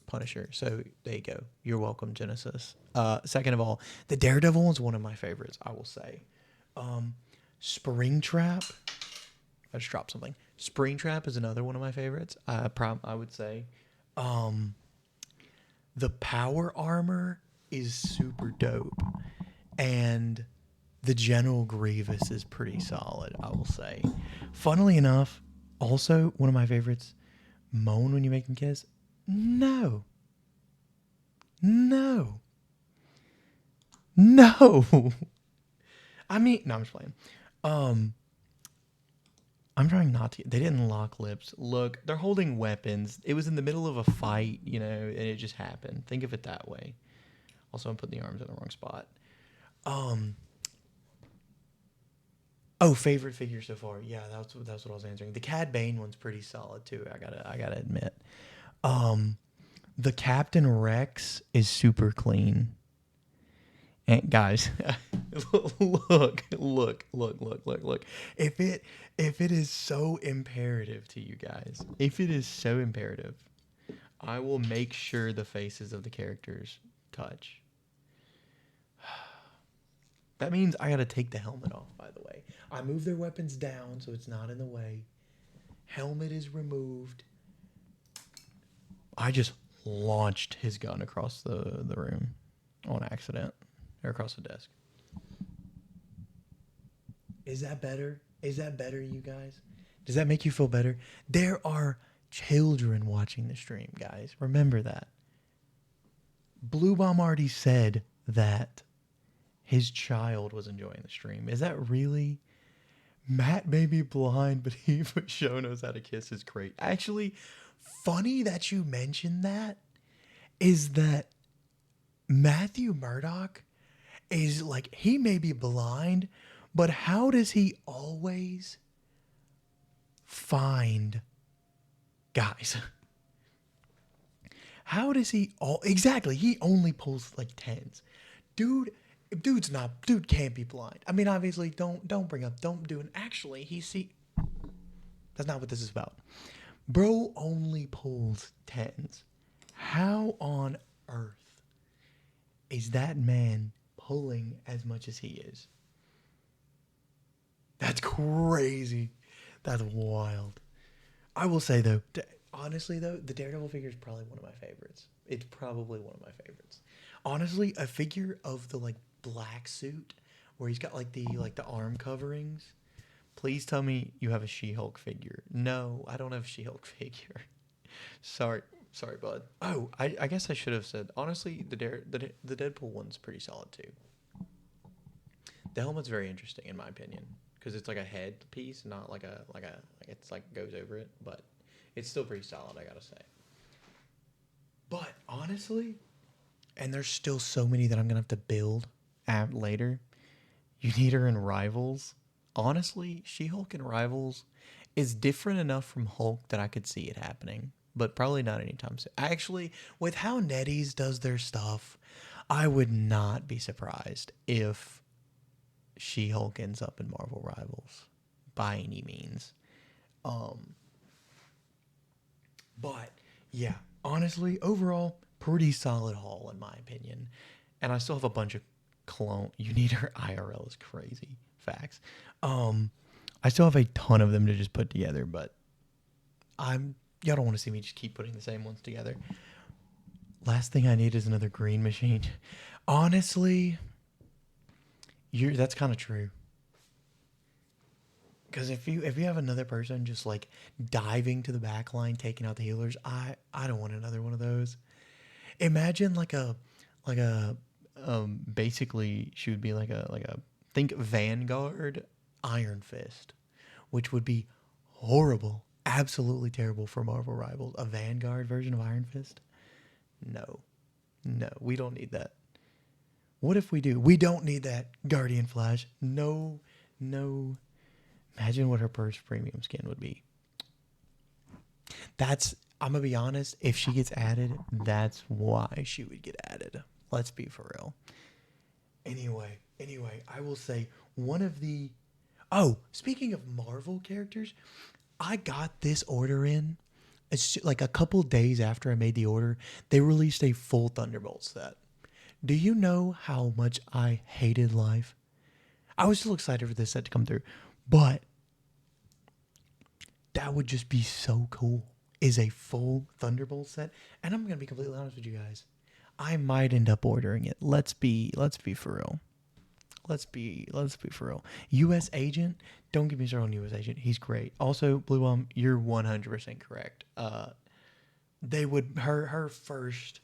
Punisher. So there you go. You're welcome, Genesis. Second of all, the Daredevil is one of my favorites, I will say. Springtrap. I just dropped something. Springtrap is another one of my favorites. I would say. The power armor is super dope. And the General Grievous is pretty solid, I will say. Funnily enough, also one of my favorites, moan when you make them kiss. No. I mean, no, I'm just playing. I'm trying not to. They didn't lock lips. Look, they're holding weapons. It was in the middle of a fight, and it just happened. Think of it that way. Also, I'm putting the arms in the wrong spot. Oh, favorite figure so far. Yeah, that's what I was answering. The Cad Bane one's pretty solid too. I gotta admit. The Captain Rex is super clean. And guys, look. If it is so imperative to you guys, I will make sure the faces of the characters touch. That means I gotta take the helmet off, by the way. I move their weapons down so it's not in the way. Helmet is removed. I just launched his gun across the room on accident, or across the desk. Is that better? Is that better, you guys? Does that make you feel better? There are children watching the stream, guys. Remember that. Blue Bomb already said that his child was enjoying the stream. Is that really? Matt may be blind, but he for sure knows how to kiss his crate. Actually, funny that you mentioned that is that Matthew Murdoch is like, he may be blind, but how does he always find guys? How does he exactly? He only pulls like tens. Dude dude can't be blind. I mean, obviously don't do it. Actually, that's not what this is about. Bro only pulls tens. How on earth is that man pulling as much as he is? That's crazy. That's wild. I will say though, honestly though, the Daredevil figure is probably one of my favorites. It's probably one of my favorites. Honestly, a figure of the like black suit where he's got like the arm coverings. Please tell me you have a She-Hulk figure. No, I don't have a She-Hulk figure. Sorry, bud. Oh, I guess I should have said honestly, the Deadpool one's pretty solid too. The helmet's very interesting in my opinion because it's like a head piece, not like it's like goes over it, but it's still pretty solid, I gotta say. But honestly, and there's still so many that I'm gonna have to build later. You need her in Rivals. Honestly, She-Hulk in Rivals is different enough from Hulk that I could see it happening, but probably not anytime soon. Actually, with how NetEase does their stuff, I would not be surprised if She-Hulk ends up in Marvel Rivals by any means. But yeah, honestly, overall, pretty solid haul in my opinion. And I still have a bunch of clone. You need her IRL is crazy. Facts. I still have a ton of them to just put together, but y'all don't want to see me just keep putting the same ones together. Last thing I need is another green machine. Honestly, that's kind of true. Because if you have another person just like diving to the back line, taking out the healers, I don't want another one of those. Imagine basically she would be like a think Vanguard Iron Fist, which would be horrible, absolutely terrible for Marvel Rivals. A Vanguard version of Iron Fist? No, we don't need that. What if we do? We don't need that. Guardian Flash. No. Imagine what her first premium skin would be. I'm going to be honest, if she gets added, that's why she would get added. Let's be for real. Anyway, I will say speaking of Marvel characters, I got this order in. It's like a couple days after I made the order, they released a full Thunderbolt set. Do you know how much I hated life? I was still excited for this set to come through, but that would just be so cool. Is a full Thunderbolt set, and I'm going to be completely honest with you guys. I might end up ordering it. Let's be for real. Let's be for real. U.S. Agent, don't get me started on U.S. Agent. He's great. Also, Blue Bomb, you're 100% correct. Her first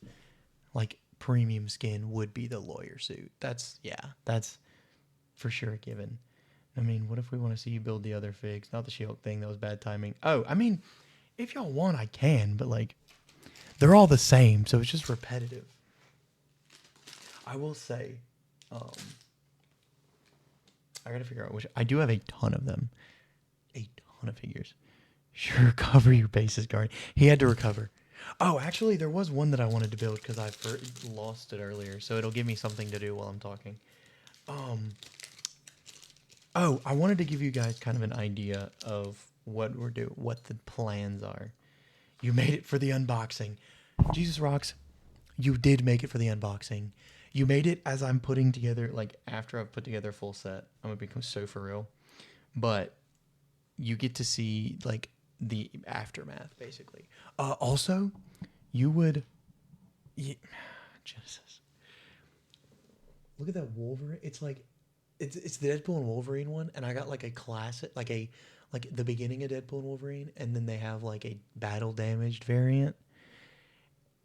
like premium skin would be the lawyer suit. That's for sure a given. I mean, what if we want to see you build the other figs? Not the She-Hulk thing. That was bad timing. Oh, I mean, if y'all want, I can, but like, they're all the same, so it's just repetitive. I will say, I gotta figure out which. I do have a ton of them. A ton of figures. Sure, cover your bases, Guardian. He had to recover. Oh, actually, there was one that I wanted to build because I lost it earlier, so it'll give me something to do while I'm talking. Oh, I wanted to give you guys kind of an idea of what we're doing, what the plans are. You made it for the unboxing. Jesus Rocks, you did make it for the unboxing. You made it as I'm putting together, like after I've put together a full set. I'm going to become so for real. But you get to see like the aftermath, basically. Also, you would Yeah, Genesis. Look at that Wolverine. It's like, it's the Deadpool and Wolverine one, and I got like a classic, like the beginning of Deadpool and Wolverine, and then they have like a battle damaged variant,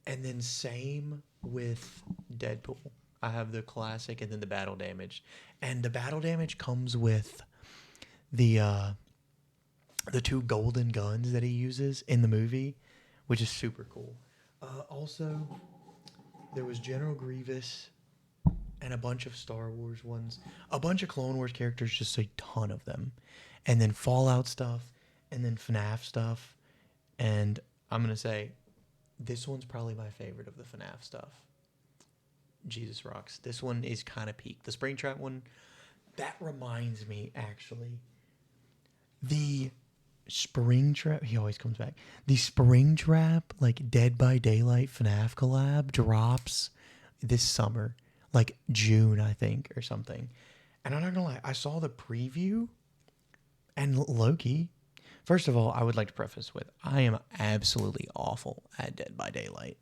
and then same with Deadpool. I have the classic and then the battle damage, and the battle damage comes with the uh the two golden guns that he uses in the movie, which is super cool. Also, there was General Grievous and a bunch of Star Wars ones, a bunch of Clone Wars characters, just a ton of them, and then Fallout stuff, and then FNAF stuff, and I'm gonna say this one's probably my favorite of the FNAF stuff. Jesus Rocks. This one is kind of peak. The Springtrap one, that reminds me actually. The Springtrap, he always comes back. The Springtrap, like Dead by Daylight FNAF collab drops this summer, like June, I think, or something. And I'm not gonna lie, I saw the preview, and Loki. First of all, I would like to preface with I am absolutely awful at Dead by Daylight.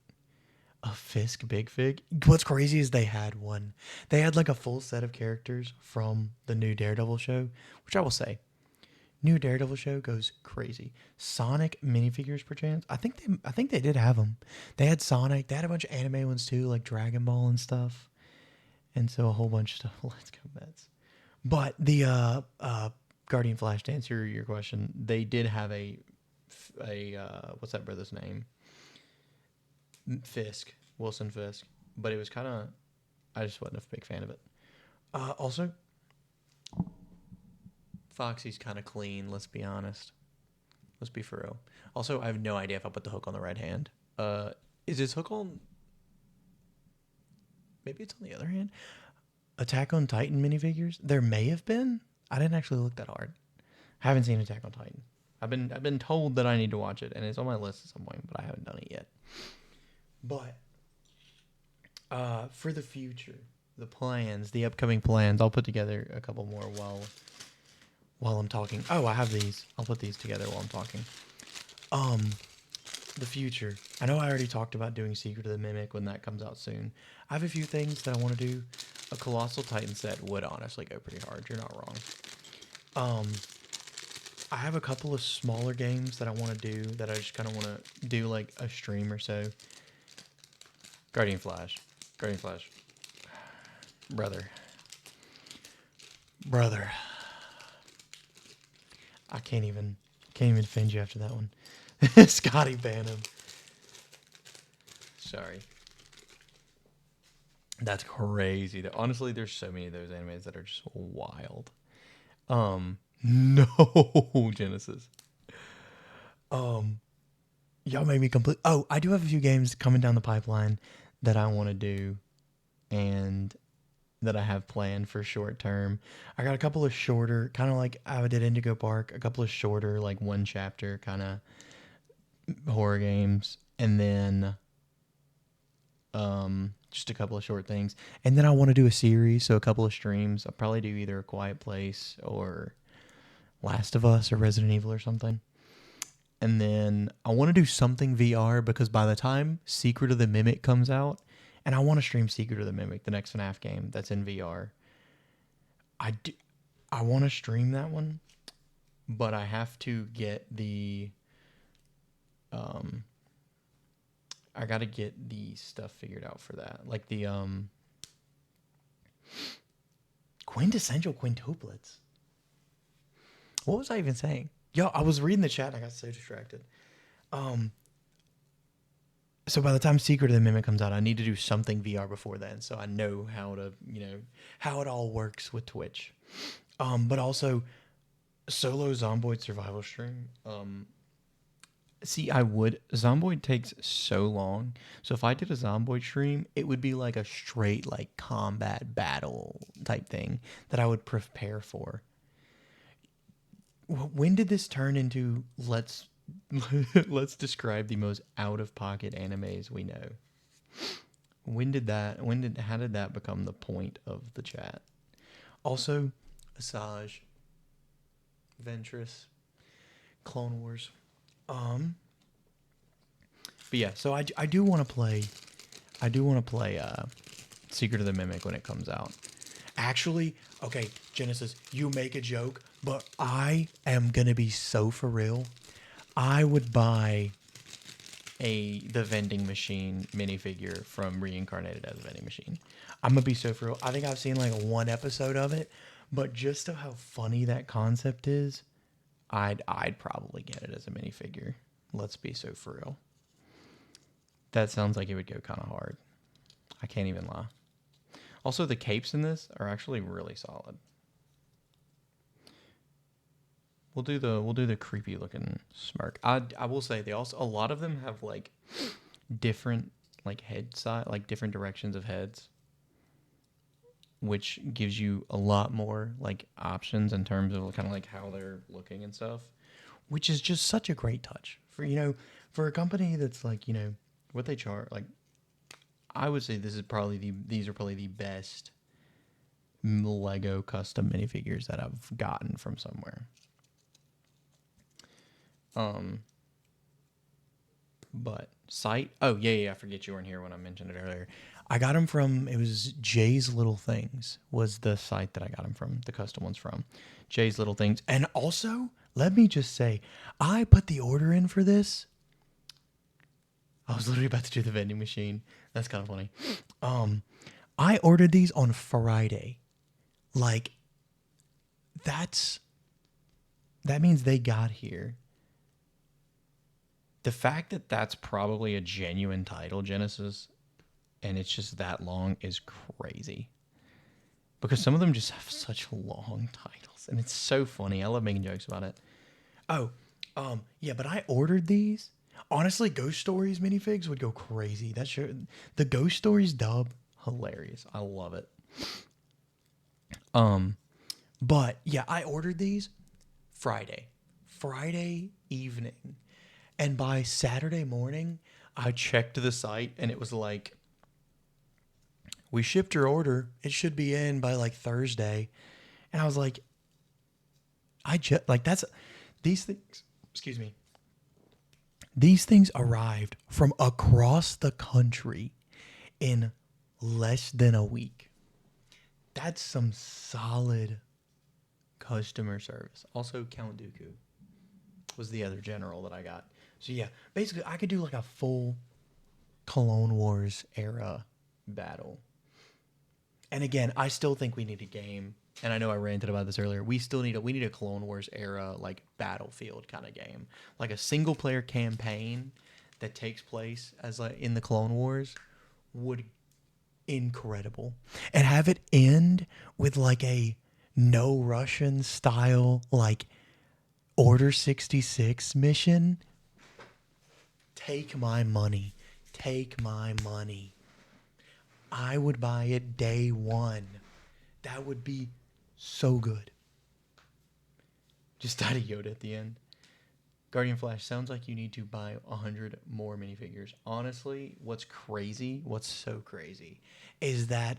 A Fisk Big Fig. What's crazy is they had one. They had like a full set of characters from the new Daredevil show, which I will say, new Daredevil show goes crazy. Sonic minifigures, perchance. I think they did have them. They had Sonic. They had a bunch of anime ones too, like Dragon Ball and stuff. And so a whole bunch of stuff. Let's go Mets. But the Guardian Flash, to answer your question, they did have a what's that brother's name? Fisk, Wilson Fisk, but it was kind of, I just wasn't a big fan of it. Also, Foxy's kind of clean, let's be honest. Let's be for real. Also, I have no idea if I put the hook on the right hand. Is this hook on, maybe it's on the other hand? Attack on Titan minifigures? There may have been. I didn't actually look that hard. I haven't seen Attack on Titan. I've been told that I need to watch it, and it's on my list at some point, but I haven't done it yet. But for the future, the plans, the upcoming plans, I'll put together a couple more while I'm talking. Oh, I have these. I'll put these together while I'm talking. The future. I know I already talked about doing Secret of the Mimic when that comes out soon. I have a few things that I want to do. A Colossal Titan set would honestly go pretty hard. You're not wrong. I have a couple of smaller games that I want to do that I just kind of want to do like a stream or so. Guardian Flash. Brother. I can't even defend you after that one. Scotty Bannon. Sorry. That's crazy. Honestly, there's so many of those animes that are just wild. No, Genesis. Y'all made me complete. Oh, I do have a few games coming down the pipeline that I want to do and that I have planned for short term. I got a couple of shorter, kind of like I did Indigo Park, a couple of shorter, like one chapter kind of horror games, and then just a couple of short things. And then I want to do a series, so a couple of streams. I'll probably do either A Quiet Place or Last of Us or Resident Evil or something. And then I want to do something VR because by the time Secret of the Mimic comes out, and I want to stream Secret of the Mimic, the next FNAF game that's in VR. I want to stream that one, but I have to get the I got to get the stuff figured out for that. Like the quintessential quintuplets. What was I even saying? Yo, I was reading the chat and I got so distracted. So by the time Secret of the Mimic comes out, I need to do something VR before then, so I know how to, how it all works with Twitch. But also, solo Zomboid survival stream. See, I would. Zomboid takes so long. So if I did a Zomboid stream, it would be like a straight like combat battle type thing that I would prepare for. When did this turn into let's describe the most out of pocket animes we know? How did that become the point of the chat? Also, Asajj, Ventress, Clone Wars. But yeah, so I do want to play. I do want to play Secret of the Mimic when it comes out. Actually, okay, Genesis, you make a joke, but I am gonna be so for real. I would buy the vending machine minifigure from Reincarnated as a Vending Machine. I'm gonna be so for real. I think I've seen like one episode of it, but just of how funny that concept is, I'd probably get it as a minifigure. Let's be so for real. That sounds like it would go kind of hard. I can't even lie. Also, the capes in this are actually really solid. We'll do the creepy looking smirk. I will say they also, a lot of them have like different like head side, like different directions of heads, which gives you a lot more like options in terms of kind of like how they're looking and stuff, which is just such a great touch for, you know, for a company that's like, you know, what they charge. Like, I would say these are probably the best Lego custom minifigures that I've gotten from somewhere. But site. Oh yeah, I forget you weren't here when I mentioned it earlier. I got them from, it was Jay's Little Things was the site that I got them from, the custom ones from. Jay's Little Things. And also, let me just say, I put the order in for this. I was literally about to do the vending machine. That's kind of funny. I ordered these on Friday. Like, that means they got here. The fact that that's probably a genuine title, Genesis, and it's just that long is crazy. Because some of them just have such long titles, and it's so funny. I love making jokes about it. Oh, yeah, but I ordered these. Honestly, Ghost Stories minifigs would go crazy. That's sure the Ghost Stories dub, hilarious. I love it. But yeah, I ordered these Friday evening. And by Saturday morning, I checked the site and it was like, we shipped your order. It should be in by like Thursday. And I was like, these things, excuse me. These things arrived from across the country in less than a week. That's some solid customer service. Also, Count Dooku was the other general that I got. So yeah, basically I could do like a full Clone Wars era battle. And again, I still think we need a game. And I know I ranted about this earlier. We need a Clone Wars era like Battlefield kind of game, like a single player campaign that takes place as like in the Clone Wars would incredible, and have it end with like a no Russian style like Order 66 mission. Take my money. Take my money. I would buy it day one. That would be so good. Just died a Yoda at the end. Guardian Flash, sounds like you need to buy 100 more minifigures. Honestly, what's so crazy, is that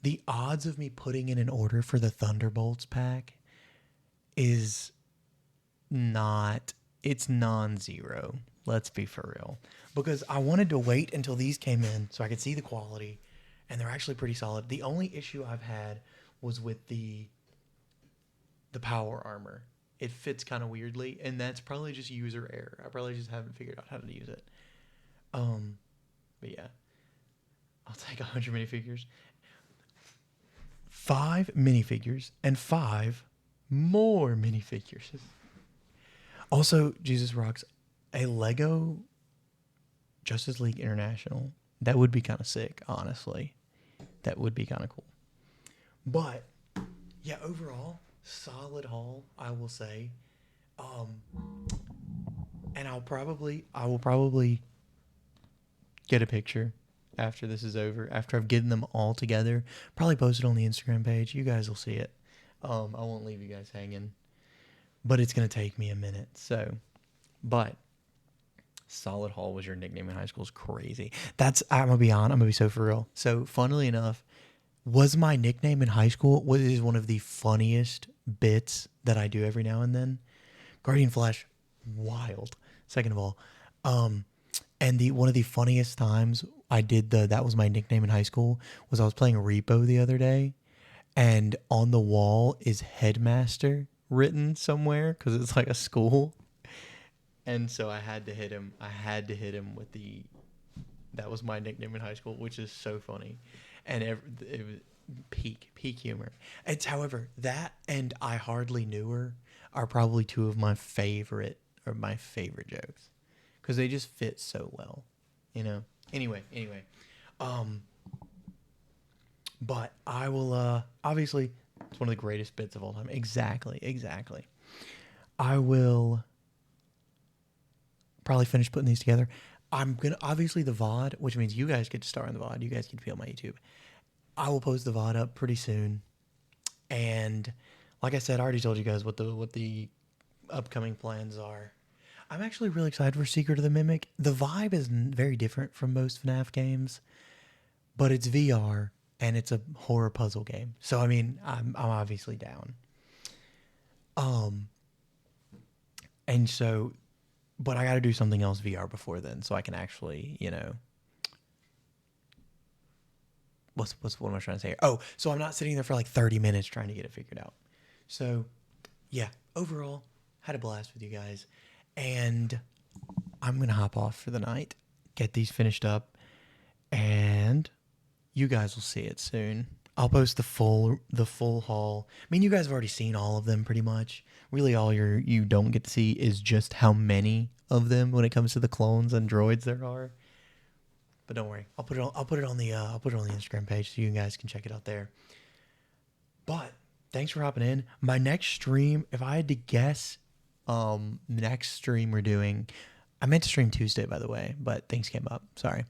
the odds of me putting in an order for the Thunderbolts pack is it's non-zero. Let's be for real. Because I wanted to wait until these came in so I could see the quality, and they're actually pretty solid. The only issue I've had was with the power armor. It fits kind of weirdly, and that's probably just user error. I probably just haven't figured out how to use it. But yeah, I'll take 100 minifigures, 5 minifigures, and 5 more minifigures. Also, Jesus Rocks, a Lego Justice League International. That would be kind of sick, honestly. That would be kind of cool. But yeah, overall, solid haul, I will say. And I will probably get a picture after this is over, after I've gotten them all together. Probably post it on the Instagram page. You guys will see it. I won't leave you guys hanging, but it's going to take me a minute. So, but Solid Haul was your nickname in high school is crazy. I'm going to be on. I'm going to be so for real. So funnily enough, was my nickname in high school is one of the funniest bits that I do every now and then. Guardian Flash, wild. Second of all, And the one of the funniest times I did that was my nickname in high school was I was playing Repo the other day, and on the wall is headmaster written somewhere because it's like a school, and so I had to hit him. I had to hit him with the that was my nickname in high school, which is so funny, and it was peak humor. It's however that and I hardly knew her are probably two of my favorite jokes because they just fit so well, you know. Anyway, um, but I will obviously it's one of the greatest bits of all time. Exactly. I will probably finish putting these together. I'm gonna obviously the VOD, which means you guys get to star on the VOD. You guys get to be on my YouTube. I will post the VOD up pretty soon, and like I said, I already told you guys what the upcoming plans are. I'm actually really excited for Secret of the Mimic. The vibe is very different from most FNAF games, but it's VR and it's a horror puzzle game. So I mean, I'm obviously down. Um, and so, but I got to do something else VR before then, so I can actually, what am I trying to say here? Oh, so I'm not sitting there for like 30 minutes trying to get it figured out. So, yeah, overall, had a blast with you guys, and I'm gonna hop off for the night, get these finished up, and you guys will see it soon. I'll post the full haul. I mean, you guys have already seen all of them pretty much. Really, all you don't get to see is just how many of them when it comes to the clones and droids there are. But don't worry, I'll put it on the Instagram page so you guys can check it out there. But thanks for hopping in. My next stream, if I had to guess, next stream we're doing, I meant to stream Tuesday by the way, but things came up. Sorry.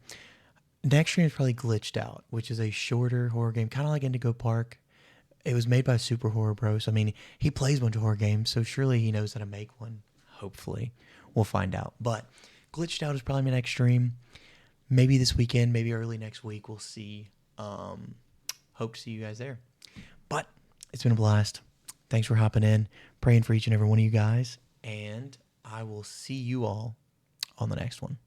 Next stream is probably Glitched Out, which is a shorter horror game, kind of like Indigo Park. It was made by Super Horror Bros. I mean, he plays a bunch of horror games, so surely he knows how to make one. Hopefully, we'll find out. But Glitched Out is probably my next stream. Maybe this weekend, maybe early next week. We'll see. Hope to see you guys there. But it's been a blast. Thanks for hopping in. Praying for each and every one of you guys. And I will see you all on the next one.